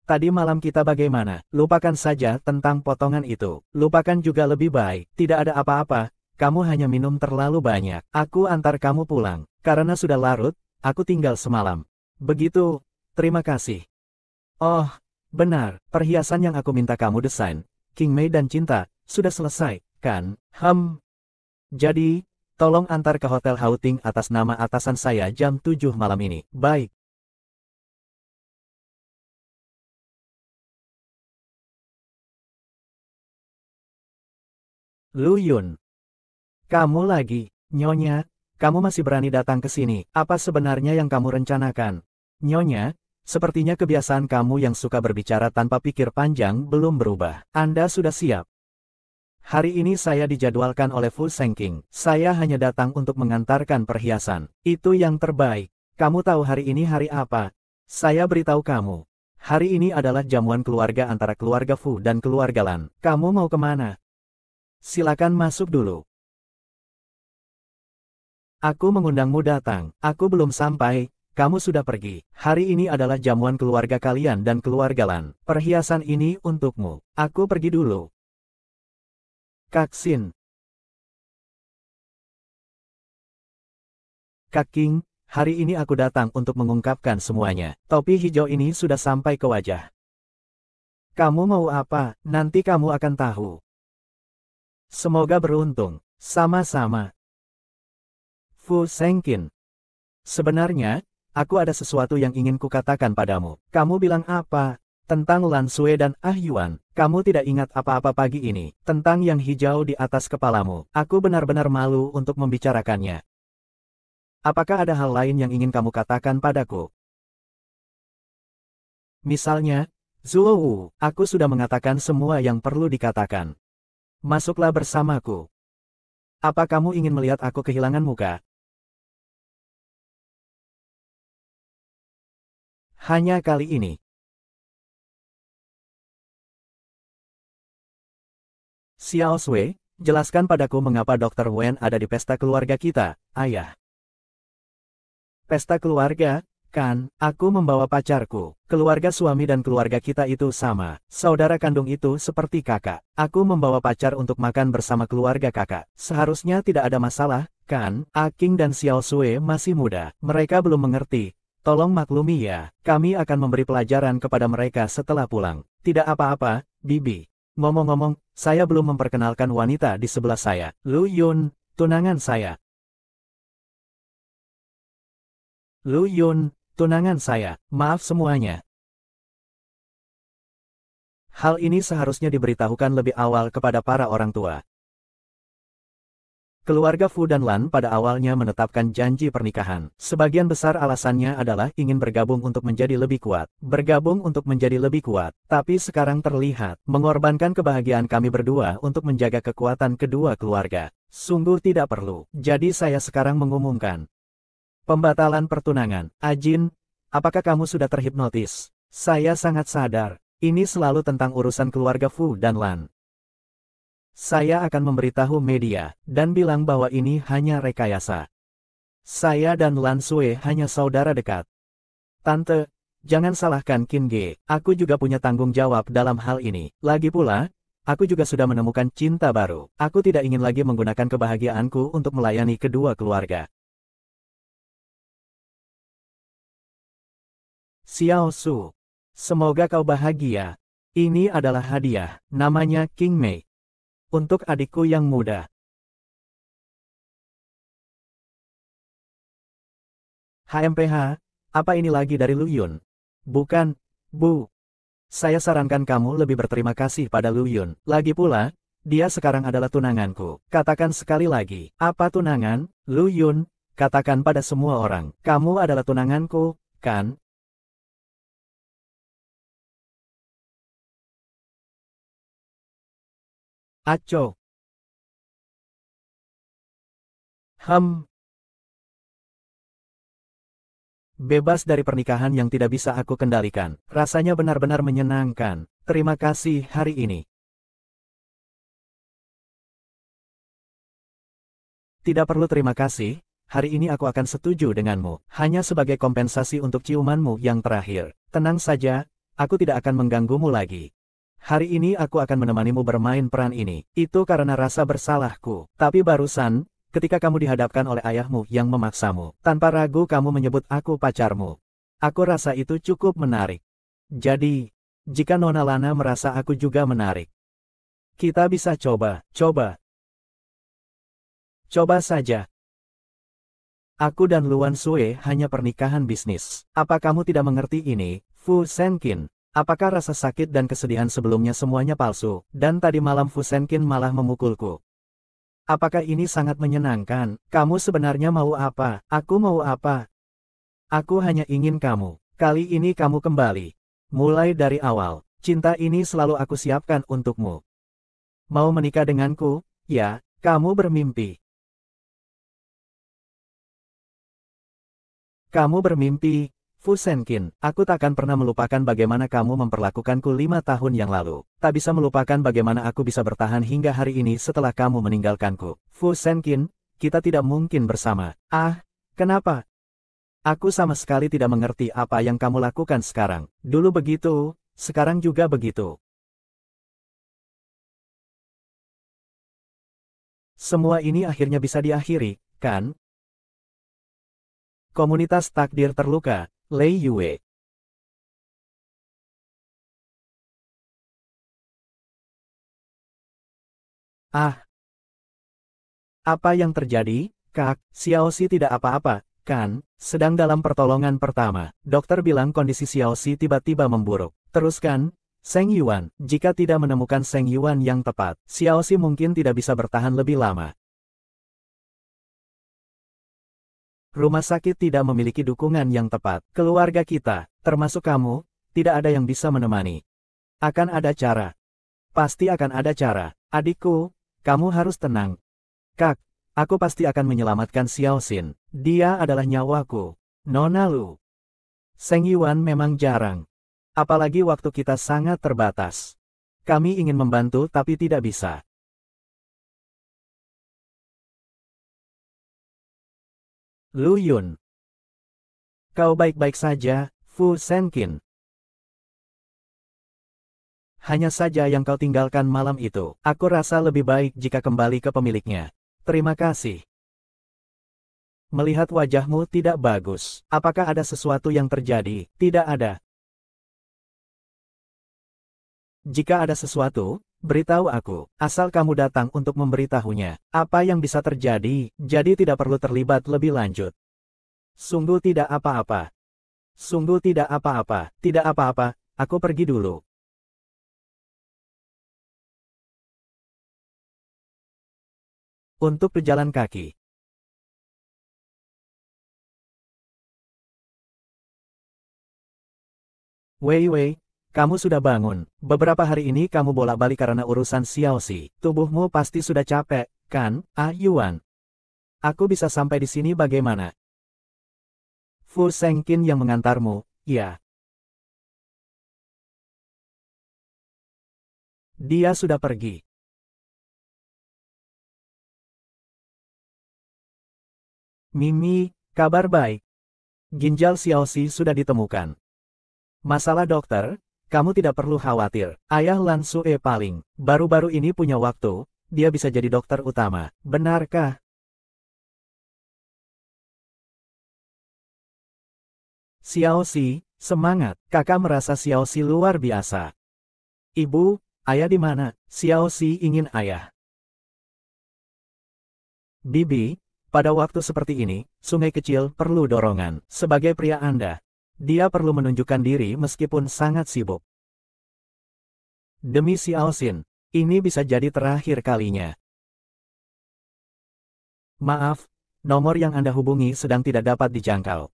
Tadi malam kita bagaimana? Lupakan saja tentang potongan itu. Lupakan juga lebih baik. Tidak ada apa-apa. Kamu hanya minum terlalu banyak. Aku antar kamu pulang. Karena sudah larut, aku tinggal semalam. Begitu. Terima kasih. Oh, benar. Perhiasan yang aku minta kamu desain, King Mei dan Cinta, sudah selesai, kan? Jadi, Tolong antar ke Hotel Hauting atas nama atasan saya jam 7 malam ini. Baik. Lu Yun. Kamu lagi, Nyonya? Kamu masih berani datang ke sini. Apa sebenarnya yang kamu rencanakan? Nyonya, sepertinya kebiasaan kamu yang suka berbicara tanpa pikir panjang belum berubah. Anda sudah siap? Hari ini saya dijadwalkan oleh Fu Sengking. Saya hanya datang untuk mengantarkan perhiasan. Itu yang terbaik. Kamu tahu hari ini hari apa? Saya beritahu kamu. Hari ini adalah jamuan keluarga antara keluarga Fu dan keluarga Lan. Kamu mau kemana? Silakan masuk dulu. Aku mengundangmu datang. Aku belum sampai. Kamu sudah pergi. Hari ini adalah jamuan keluarga kalian dan keluarga Lan. Perhiasan ini untukmu. Aku pergi dulu. Kaksin. Kak King, hari ini aku datang untuk mengungkapkan semuanya. Topi hijau ini sudah sampai ke wajah. Kamu mau apa? Nanti kamu akan tahu. Semoga beruntung. Sama-sama. Fu Sengkin. Sebenarnya, aku ada sesuatu yang ingin kukatakan padamu. Kamu bilang apa? Tentang Lan Sui dan Ah Yuan. Kamu tidak ingat apa-apa pagi ini. Tentang yang hijau di atas kepalamu. Aku benar-benar malu untuk membicarakannya. Apakah ada hal lain yang ingin kamu katakan padaku? Misalnya, Zuo Wu, aku sudah mengatakan semua yang perlu dikatakan. Masuklah bersamaku. Apa kamu ingin melihat aku kehilangan muka? Hanya kali ini. Xiao Sui, jelaskan padaku mengapa Dr. Wen ada di pesta keluarga kita, ayah. Pesta keluarga, kan? Aku membawa pacarku. Keluarga suami dan keluarga kita itu sama. Saudara kandung itu seperti kakak. Aku membawa pacar untuk makan bersama keluarga kakak. Seharusnya tidak ada masalah, kan? Aking dan Xiao Sui masih muda. Mereka belum mengerti. Tolong maklumi ya. Kami akan memberi pelajaran kepada mereka setelah pulang. Tidak apa-apa, Bibi. Ngomong-ngomong, saya belum memperkenalkan wanita di sebelah saya. Lu Yun, tunangan saya. Lu Yun, tunangan saya. Maaf semuanya. Hal ini seharusnya diberitahukan lebih awal kepada para orang tua. Keluarga Fu dan Lan pada awalnya menetapkan janji pernikahan. Sebagian besar alasannya adalah ingin bergabung untuk menjadi lebih kuat. Bergabung untuk menjadi lebih kuat. Tapi sekarang terlihat, mengorbankan kebahagiaan kami berdua untuk menjaga kekuatan kedua keluarga. Sungguh tidak perlu. Jadi saya sekarang mengumumkan. Pembatalan pertunangan. Ajin, apakah kamu sudah terhipnotis? Saya sangat sadar. Ini selalu tentang urusan keluarga Fu dan Lan. Saya akan memberitahu media, dan bilang bahwa ini hanya rekayasa. Saya dan Lan Sui hanya saudara dekat. Tante, jangan salahkan Qin Ge, aku juga punya tanggung jawab dalam hal ini. Lagi pula, aku juga sudah menemukan cinta baru. Aku tidak ingin lagi menggunakan kebahagiaanku untuk melayani kedua keluarga. Xiao Su, semoga kau bahagia. Ini adalah hadiah, namanya King Mei. Untuk adikku yang muda. HMPH, apa ini lagi dari Lu Yun? Bukan, Bu. Saya sarankan kamu lebih berterima kasih pada Lu Yun. Lagi pula, dia sekarang adalah tunanganku. Katakan sekali lagi, apa tunangan? Lu Yun, katakan pada semua orang, kamu adalah tunanganku, kan? Aco. Bebas dari pernikahan yang tidak bisa aku kendalikan. Rasanya benar-benar menyenangkan. Terima kasih hari ini. Tidak perlu terima kasih, hari ini aku akan setuju denganmu. Hanya sebagai kompensasi untuk ciumanmu yang terakhir. Tenang saja, aku tidak akan mengganggumu lagi. Hari ini aku akan menemanimu bermain peran ini. Itu karena rasa bersalahku. Tapi barusan, ketika kamu dihadapkan oleh ayahmu yang memaksamu, tanpa ragu kamu menyebut aku pacarmu. Aku rasa itu cukup menarik. Jadi, jika Nona Lana merasa aku juga menarik, kita bisa coba. Coba saja. Aku dan Luan Sue hanya pernikahan bisnis. Apa kamu tidak mengerti ini, Fu Senkin? Apakah rasa sakit dan kesedihan sebelumnya semuanya palsu, dan tadi malam Fu Senkin malah memukulku? Apakah ini sangat menyenangkan? Kamu sebenarnya mau apa? Aku mau apa? Aku hanya ingin kamu. Kali ini kamu kembali. Mulai dari awal, cinta ini selalu aku siapkan untukmu. Mau menikah denganku? Ya, kamu bermimpi. Kamu bermimpi, Fu Senkin. Aku takkan pernah melupakan bagaimana kamu memperlakukanku 5 tahun yang lalu. Tak bisa melupakan bagaimana aku bisa bertahan hingga hari ini setelah kamu meninggalkanku. Fu Senkin, kita tidak mungkin bersama. Ah, kenapa? Aku sama sekali tidak mengerti apa yang kamu lakukan sekarang. Dulu begitu, sekarang juga begitu. Semua ini akhirnya bisa diakhiri, kan? Komunitas takdir terluka, Lei Yue. Ah, apa yang terjadi, Kak? Xiaoxi tidak apa-apa, kan? Sedang dalam pertolongan pertama. Dokter bilang kondisi Xiaoxi tiba-tiba memburuk. Teruskan, Seng Yuan. Jika tidak menemukan Seng Yuan yang tepat, Xiaoxi mungkin tidak bisa bertahan lebih lama. Rumah sakit tidak memiliki dukungan yang tepat. Keluarga kita, termasuk kamu, tidak ada yang bisa menemani. Akan ada cara. Pasti akan ada cara. Adikku, kamu harus tenang. Kak, aku pasti akan menyelamatkan Xiao Xin. Dia adalah nyawaku. Nona Lu. Seng Yuan memang jarang. Apalagi waktu kita sangat terbatas. Kami ingin membantu tapi tidak bisa. Lu Yun. Kau baik-baik saja, Fu Senkin. Hanya saja yang kau tinggalkan malam itu. Aku rasa lebih baik jika kembali ke pemiliknya. Terima kasih. Melihat wajahmu tidak bagus. Apakah ada sesuatu yang terjadi? Tidak ada. Jika ada sesuatu, beritahu aku. Asal kamu datang untuk memberitahunya. Apa yang bisa terjadi, jadi tidak perlu terlibat lebih lanjut. Sungguh tidak apa-apa. Sungguh tidak apa-apa. Tidak apa-apa, aku pergi dulu. Untuk pejalan kaki. Wei Wei, kamu sudah bangun. Beberapa hari ini kamu bolak-balik karena urusan Xiaoxi. Tubuhmu pasti sudah capek, kan? Ah Yuan. Aku bisa sampai di sini bagaimana? Fu Sengqin yang mengantarmu, ya. Dia sudah pergi. Mimi, kabar baik. Ginjal Xiaoxi sudah ditemukan. Masalah dokter, kamu tidak perlu khawatir. Ayah Lan Sue paling, baru-baru ini punya waktu, dia bisa jadi dokter utama. Benarkah? Xiaoxi, semangat. Kakak merasa Xiaoxi luar biasa. Ibu, ayah di mana? Xiaoxi ingin ayah. Bibi, pada waktu seperti ini, sungai kecil perlu dorongan. Sebagai pria Anda, dia perlu menunjukkan diri meskipun sangat sibuk. Demi Xiaoxin, ini bisa jadi terakhir kalinya. Maaf, nomor yang Anda hubungi sedang tidak dapat dijangkau.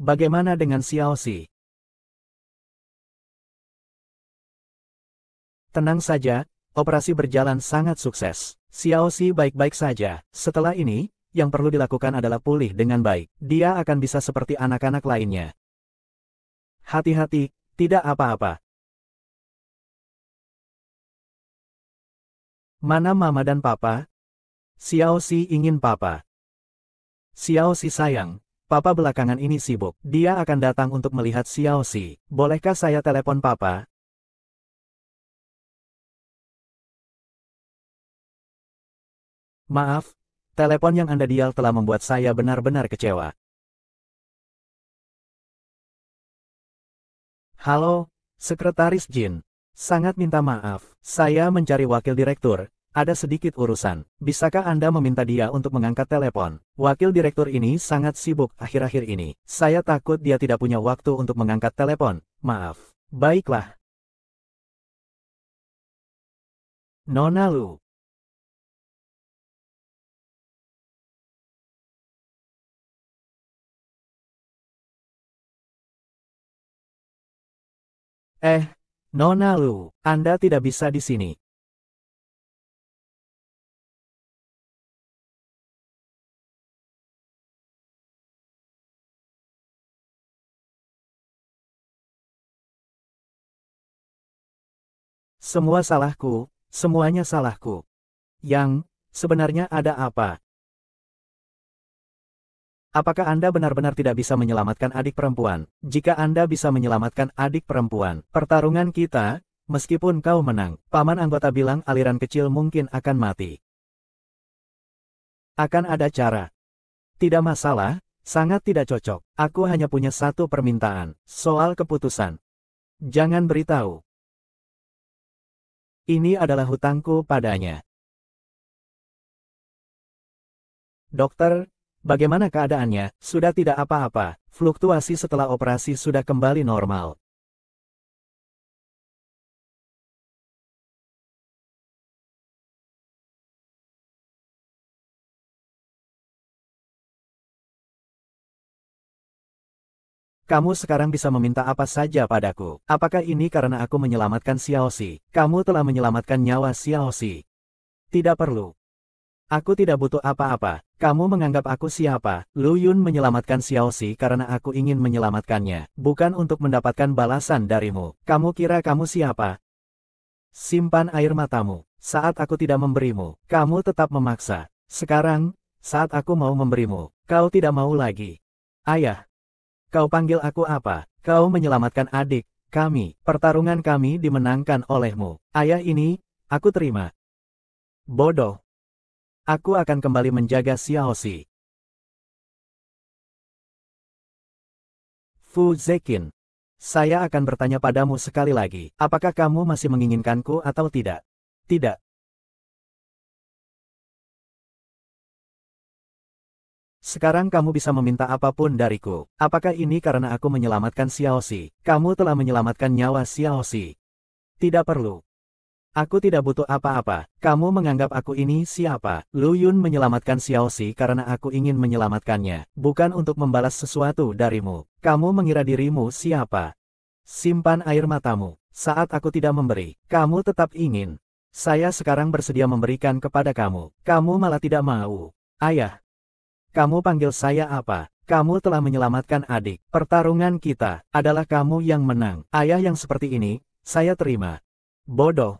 Bagaimana dengan Xiaoxi? Tenang saja, operasi berjalan sangat sukses. Xiaoxi baik-baik saja. Setelah ini, yang perlu dilakukan adalah pulih dengan baik. Dia akan bisa seperti anak-anak lainnya. Hati-hati, tidak apa-apa. Mana mama dan papa? Xiaoxi ingin papa. Xiaoxi sayang, Papa belakangan ini sibuk. Dia akan datang untuk melihat Xiaoxi. Bolehkah saya telepon Papa? Maaf, telepon yang Anda dial telah membuat saya benar-benar kecewa. Halo, Sekretaris Jin. Sangat minta maaf, saya mencari wakil direktur. Ada sedikit urusan. Bisakah Anda meminta dia untuk mengangkat telepon? Wakil direktur ini sangat sibuk akhir-akhir ini. Saya takut dia tidak punya waktu untuk mengangkat telepon. Maaf. Baiklah. Nona Lu. Nona Lu, Anda tidak bisa di sini. Semua salahku, semuanya salahku. Yang, sebenarnya ada apa? Apakah Anda benar-benar tidak bisa menyelamatkan adik perempuan? Jika Anda bisa menyelamatkan adik perempuan, pertarungan kita, meskipun kau menang, paman anggota bilang aliran kecil mungkin akan mati. Akan ada cara. Tidak masalah, sangat tidak cocok. Aku hanya punya satu permintaan, soal keputusan. Jangan beritahu. Ini adalah hutangku padanya. Dokter, bagaimana keadaannya? Sudah tidak apa-apa, fluktuasi setelah operasi sudah kembali normal. Kamu sekarang bisa meminta apa saja padaku. Apakah ini karena aku menyelamatkan Xiaoxi? Kamu telah menyelamatkan nyawa Xiaoxi. Tidak perlu. Aku tidak butuh apa-apa. Kamu menganggap aku siapa? Lu Yun menyelamatkan Xiaoxi karena aku ingin menyelamatkannya, bukan untuk mendapatkan balasan darimu. Kamu kira kamu siapa? Simpan air matamu. Saat aku tidak memberimu, kamu tetap memaksa. Sekarang, saat aku mau memberimu, kau tidak mau lagi. Ayah, kau panggil aku apa? Kau menyelamatkan adik kami. Pertarungan kami dimenangkan olehmu. Ayah ini, aku terima. Bodoh. Aku akan kembali menjaga Xiaoxi. Fu Zekin. Saya akan bertanya padamu sekali lagi. Apakah kamu masih menginginkanku atau tidak? Tidak. Sekarang kamu bisa meminta apapun dariku. Apakah ini karena aku menyelamatkan Xiaoxi? Kamu telah menyelamatkan nyawa Xiaoxi. Tidak perlu. Aku tidak butuh apa-apa. Kamu menganggap aku ini siapa? Lu Yun menyelamatkan Xiaoxi karena aku ingin menyelamatkannya, bukan untuk membalas sesuatu darimu. Kamu mengira dirimu siapa? Simpan air matamu. Saat aku tidak memberi, kamu tetap ingin. Saya sekarang bersedia memberikan kepada kamu. Kamu malah tidak mau. Ayah, kamu panggil saya apa? Kamu telah menyelamatkan adik. Pertarungan kita adalah kamu yang menang. Ayah yang seperti ini, saya terima. Bodoh.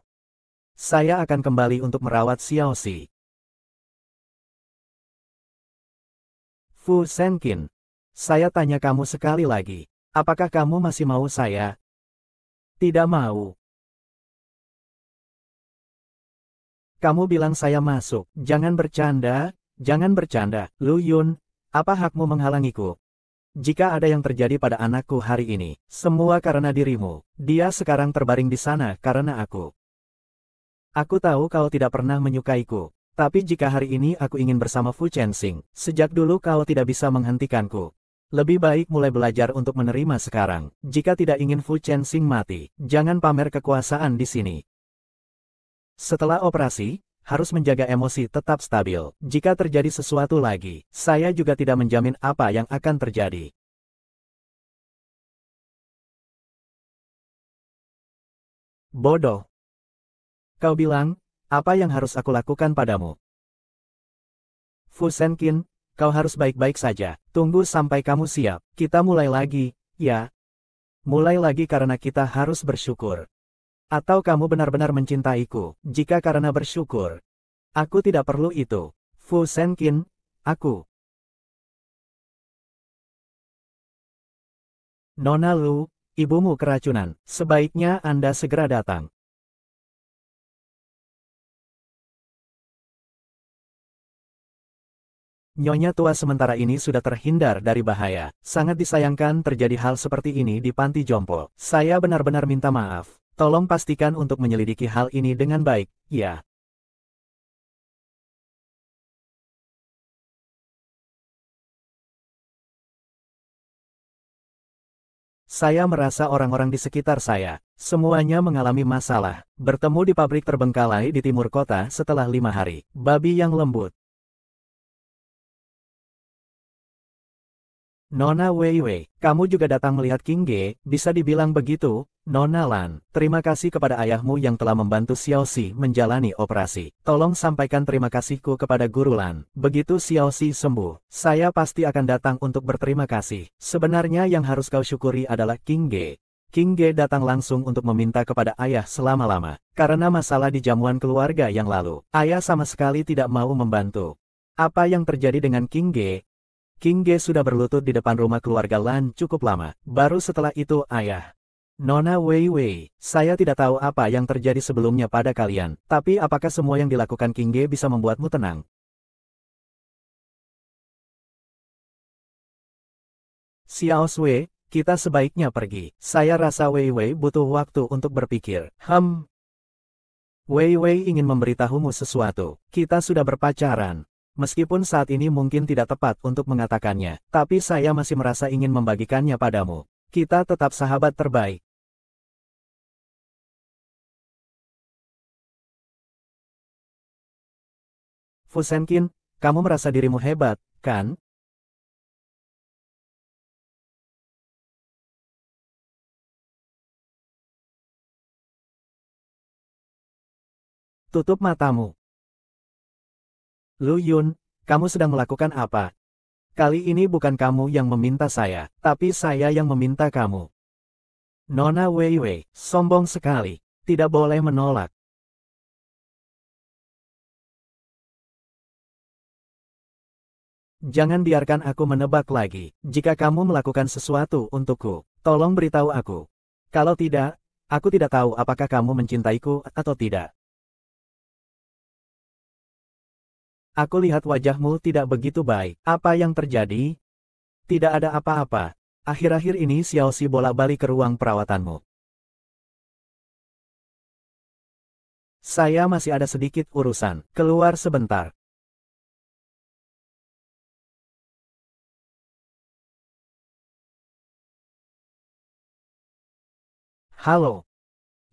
Saya akan kembali untuk merawat Xiaoxi. Fu Senkin. Saya tanya kamu sekali lagi. Apakah kamu masih mau saya? Tidak mau. Kamu bilang saya masuk. Jangan bercanda. Jangan bercanda. Lu Yun, apa hakmu menghalangiku? Jika ada yang terjadi pada anakku hari ini, semua karena dirimu. Dia sekarang terbaring di sana karena aku. Aku tahu kau tidak pernah menyukaiku. Tapi jika hari ini aku ingin bersama Fu Chensing, sejak dulu kau tidak bisa menghentikanku. Lebih baik mulai belajar untuk menerima sekarang. Jika tidak ingin Fu Chensing mati, jangan pamer kekuasaan di sini. Setelah operasi, harus menjaga emosi tetap stabil. Jika terjadi sesuatu lagi, saya juga tidak menjamin apa yang akan terjadi. Bodoh. Kau bilang, apa yang harus aku lakukan padamu? Fu Senkin, kau harus baik-baik saja. Tunggu sampai kamu siap. Kita mulai lagi, ya. Mulai lagi karena kita harus bersyukur. Atau kamu benar-benar mencintaiku, jika karena bersyukur. Aku tidak perlu itu. Fu Senkin, aku Nona Lu, ibumu keracunan. Sebaiknya Anda segera datang. Nyonya tua sementara ini sudah terhindar dari bahaya. Sangat disayangkan terjadi hal seperti ini di panti jompo. Saya benar-benar minta maaf. Tolong pastikan untuk menyelidiki hal ini dengan baik, ya. Saya merasa orang-orang di sekitar saya, semuanya mengalami masalah. Bertemu di pabrik terbengkalai di timur kota setelah 5 hari. Babi yang lembut. Nona Weiwei, kamu juga datang melihat King Ge, bisa dibilang begitu, Nona Lan. Terima kasih kepada ayahmu yang telah membantu Xiaoxi menjalani operasi. Tolong sampaikan terima kasihku kepada Guru Lan. Begitu Xiaoxi sembuh, saya pasti akan datang untuk berterima kasih. Sebenarnya yang harus kau syukuri adalah King Ge. King Ge datang langsung untuk meminta kepada ayah selama-lama. Karena masalah di jamuan keluarga yang lalu, ayah sama sekali tidak mau membantu. Apa yang terjadi dengan King Ge? King Ge sudah berlutut di depan rumah keluarga Lan cukup lama. Baru setelah itu ayah. Nona Weiwei, saya tidak tahu apa yang terjadi sebelumnya pada kalian. Tapi apakah semua yang dilakukan King Ge bisa membuatmu tenang? Xiao Sui, kita sebaiknya pergi. Saya rasa Weiwei butuh waktu untuk berpikir. Weiwei ingin memberitahumu sesuatu. Kita sudah berpacaran. Meskipun saat ini mungkin tidak tepat untuk mengatakannya, tapi saya masih merasa ingin membagikannya padamu. Kita tetap sahabat terbaik. Fusenkin, kamu merasa dirimu hebat, kan? Tutup matamu. Lu Yun, kamu sedang melakukan apa? Kali ini bukan kamu yang meminta saya, tapi saya yang meminta kamu. Nona Weiwei, sombong sekali. Tidak boleh menolak. Jangan biarkan aku menebak lagi. Jika kamu melakukan sesuatu untukku, tolong beritahu aku. Kalau tidak, aku tidak tahu apakah kamu mencintaiku atau tidak. Aku lihat wajahmu tidak begitu baik. Apa yang terjadi? Tidak ada apa-apa. Akhir-akhir ini Xiaoxi bolak-balik ke ruang perawatanmu. Saya masih ada sedikit urusan. Keluar sebentar. Halo.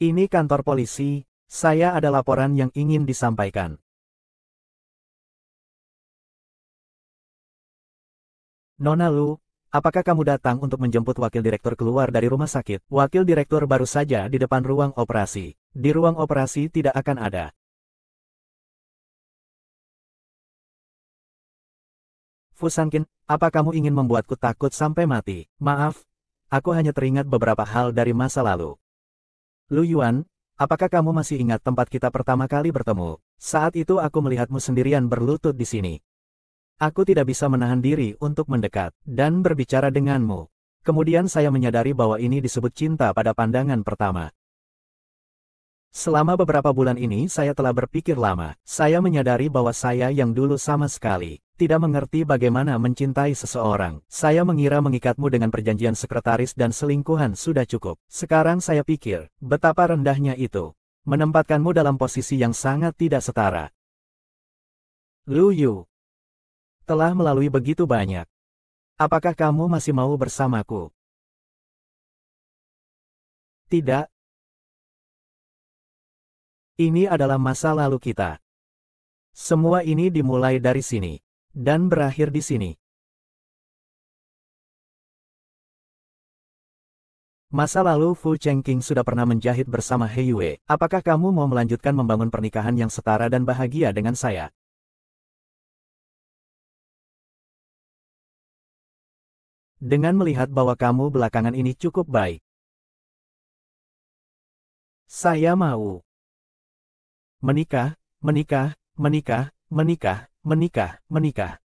Ini kantor polisi. Saya ada laporan yang ingin disampaikan. Nona Lu, apakah kamu datang untuk menjemput wakil direktur keluar dari rumah sakit? Wakil direktur baru saja di depan ruang operasi. Di ruang operasi tidak akan ada. Fusankin, apa kamu ingin membuatku takut sampai mati? Maaf, aku hanya teringat beberapa hal dari masa lalu. Lu Yuan, apakah kamu masih ingat tempat kita pertama kali bertemu? Saat itu aku melihatmu sendirian berlutut di sini. Aku tidak bisa menahan diri untuk mendekat dan berbicara denganmu. Kemudian saya menyadari bahwa ini disebut cinta pada pandangan pertama. Selama beberapa bulan ini saya telah berpikir lama. Saya menyadari bahwa saya yang dulu sama sekali tidak mengerti bagaimana mencintai seseorang. Saya mengira mengikatmu dengan perjanjian sekretaris dan selingkuhan sudah cukup. Sekarang saya pikir, betapa rendahnya itu. Menempatkanmu dalam posisi yang sangat tidak setara. Lu Yu telah melalui begitu banyak. Apakah kamu masih mau bersamaku? Tidak. Ini adalah masa lalu kita. Semua ini dimulai dari sini. Dan berakhir di sini. Masa lalu Fu Chengqing sudah pernah menjahit bersama He Yue. Apakah kamu mau melanjutkan membangun pernikahan yang setara dan bahagia dengan saya? Dengan melihat bahwa kamu belakangan ini cukup baik. Saya mau menikah, menikah, menikah, menikah, menikah, menikah.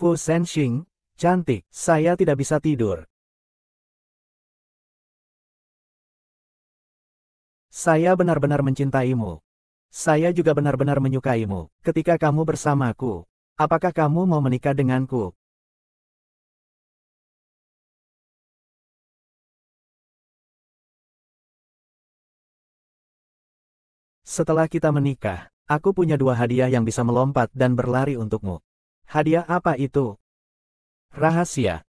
Fu Senxing, cantik, saya tidak bisa tidur. Saya benar-benar mencintaimu. Saya juga benar-benar menyukaimu. Ketika kamu bersamaku, apakah kamu mau menikah denganku? Setelah kita menikah, aku punya dua hadiah yang bisa melompat dan berlari untukmu. Hadiah apa itu? Rahasia.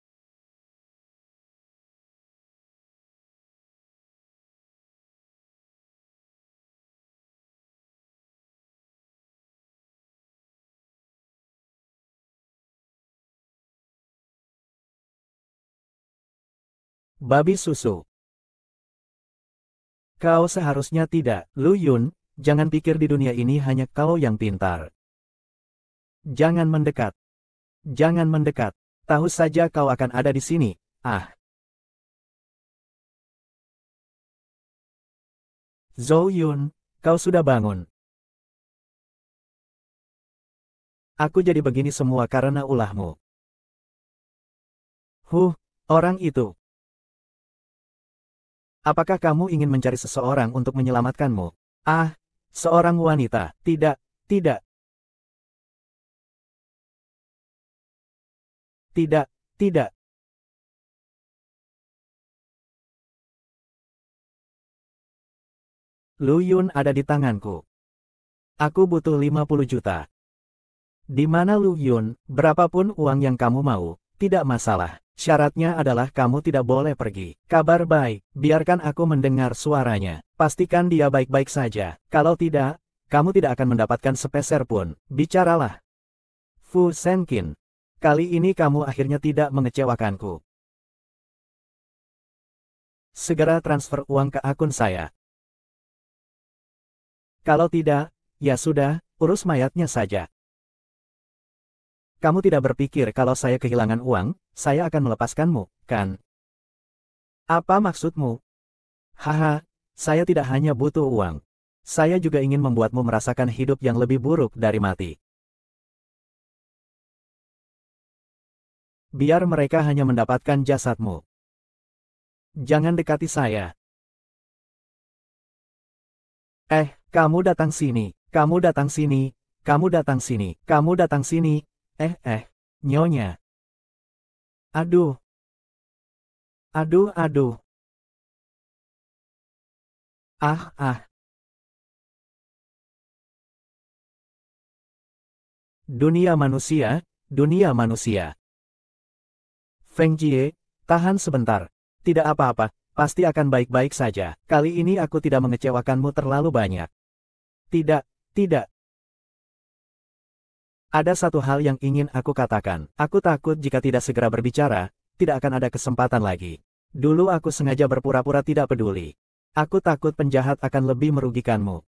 Babi susu. Kau seharusnya tidak, Lu Yun, jangan pikir di dunia ini hanya kau yang pintar. Jangan mendekat. Jangan mendekat. Tahu saja kau akan ada di sini. Ah, Zhou Yun, kau sudah bangun. Aku jadi begini semua karena ulahmu. Orang itu. Apakah kamu ingin mencari seseorang untuk menyelamatkanmu? Ah, seorang wanita. Tidak, tidak, tidak, tidak. Lu Yun ada di tanganku. Aku butuh 50 juta. Di mana Lu Yun, berapapun uang yang kamu mau, tidak masalah. Syaratnya adalah kamu tidak boleh pergi. Kabar baik, biarkan aku mendengar suaranya. Pastikan dia baik-baik saja. Kalau tidak, kamu tidak akan mendapatkan sepeser pun. Bicaralah. Fu Senkin. Kali ini kamu akhirnya tidak mengecewakanku. Segera transfer uang ke akun saya. Kalau tidak, ya sudah, urus mayatnya saja. Kamu tidak berpikir kalau saya kehilangan uang, saya akan melepaskanmu, kan? Apa maksudmu? Haha, saya tidak hanya butuh uang. Saya juga ingin membuatmu merasakan hidup yang lebih buruk dari mati. Biar mereka hanya mendapatkan jasadmu. Jangan dekati saya. Kamu datang sini, kamu datang sini, kamu datang sini, kamu datang sini. Nyonya. Aduh, aduh, aduh. Ah. Dunia manusia, dunia manusia. Feng Jie, tahan sebentar. Tidak apa-apa, pasti akan baik-baik saja. Kali ini aku tidak mengecewakanmu terlalu banyak. Tidak, tidak. Ada satu hal yang ingin aku katakan. Aku takut jika tidak segera berbicara, tidak akan ada kesempatan lagi. Dulu aku sengaja berpura-pura tidak peduli. Aku takut penjahat akan lebih merugikanmu.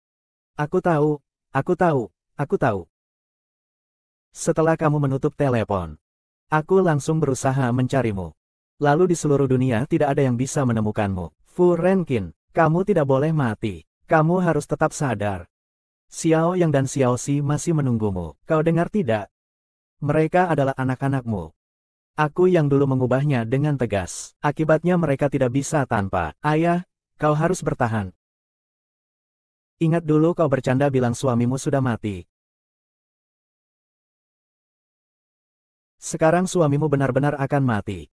Aku tahu, aku tahu, aku tahu. Setelah kamu menutup telepon, aku langsung berusaha mencarimu. Lalu di seluruh dunia tidak ada yang bisa menemukanmu. Fu Renkin, kamu tidak boleh mati. Kamu harus tetap sadar. Xiao Yang dan Xiao Xi masih menunggumu. Kau dengar tidak? Mereka adalah anak-anakmu. Aku yang dulu mengubahnya dengan tegas. Akibatnya mereka tidak bisa tanpa. Ayah, kau harus bertahan. Ingat dulu kau bercanda bilang suamimu sudah mati. Sekarang suamimu benar-benar akan mati.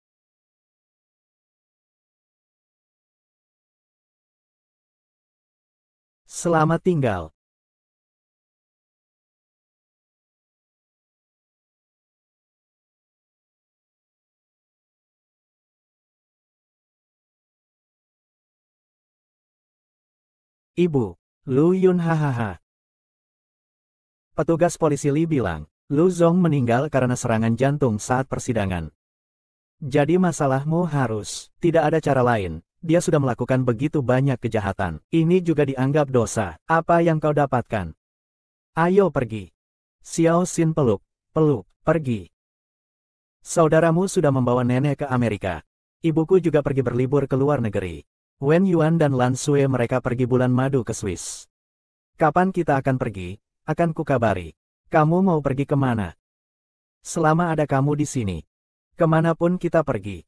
Selamat tinggal. Ibu, Lu Yun hahaha. Petugas polisi Li bilang, Lu Zong meninggal karena serangan jantung saat persidangan. Jadi masalahmu harus, tidak ada cara lain, dia sudah melakukan begitu banyak kejahatan. Ini juga dianggap dosa. Apa yang kau dapatkan? Ayo pergi. Xiao Xin peluk, pergi. Saudaramu sudah membawa nenek ke Amerika. Ibuku juga pergi berlibur ke luar negeri. Wen Yuan dan Lan Sui mereka pergi bulan madu ke Swiss. Kapan kita akan pergi? Akan kukabari. Kamu mau pergi kemana? Selama ada kamu di sini, kemanapun kita pergi,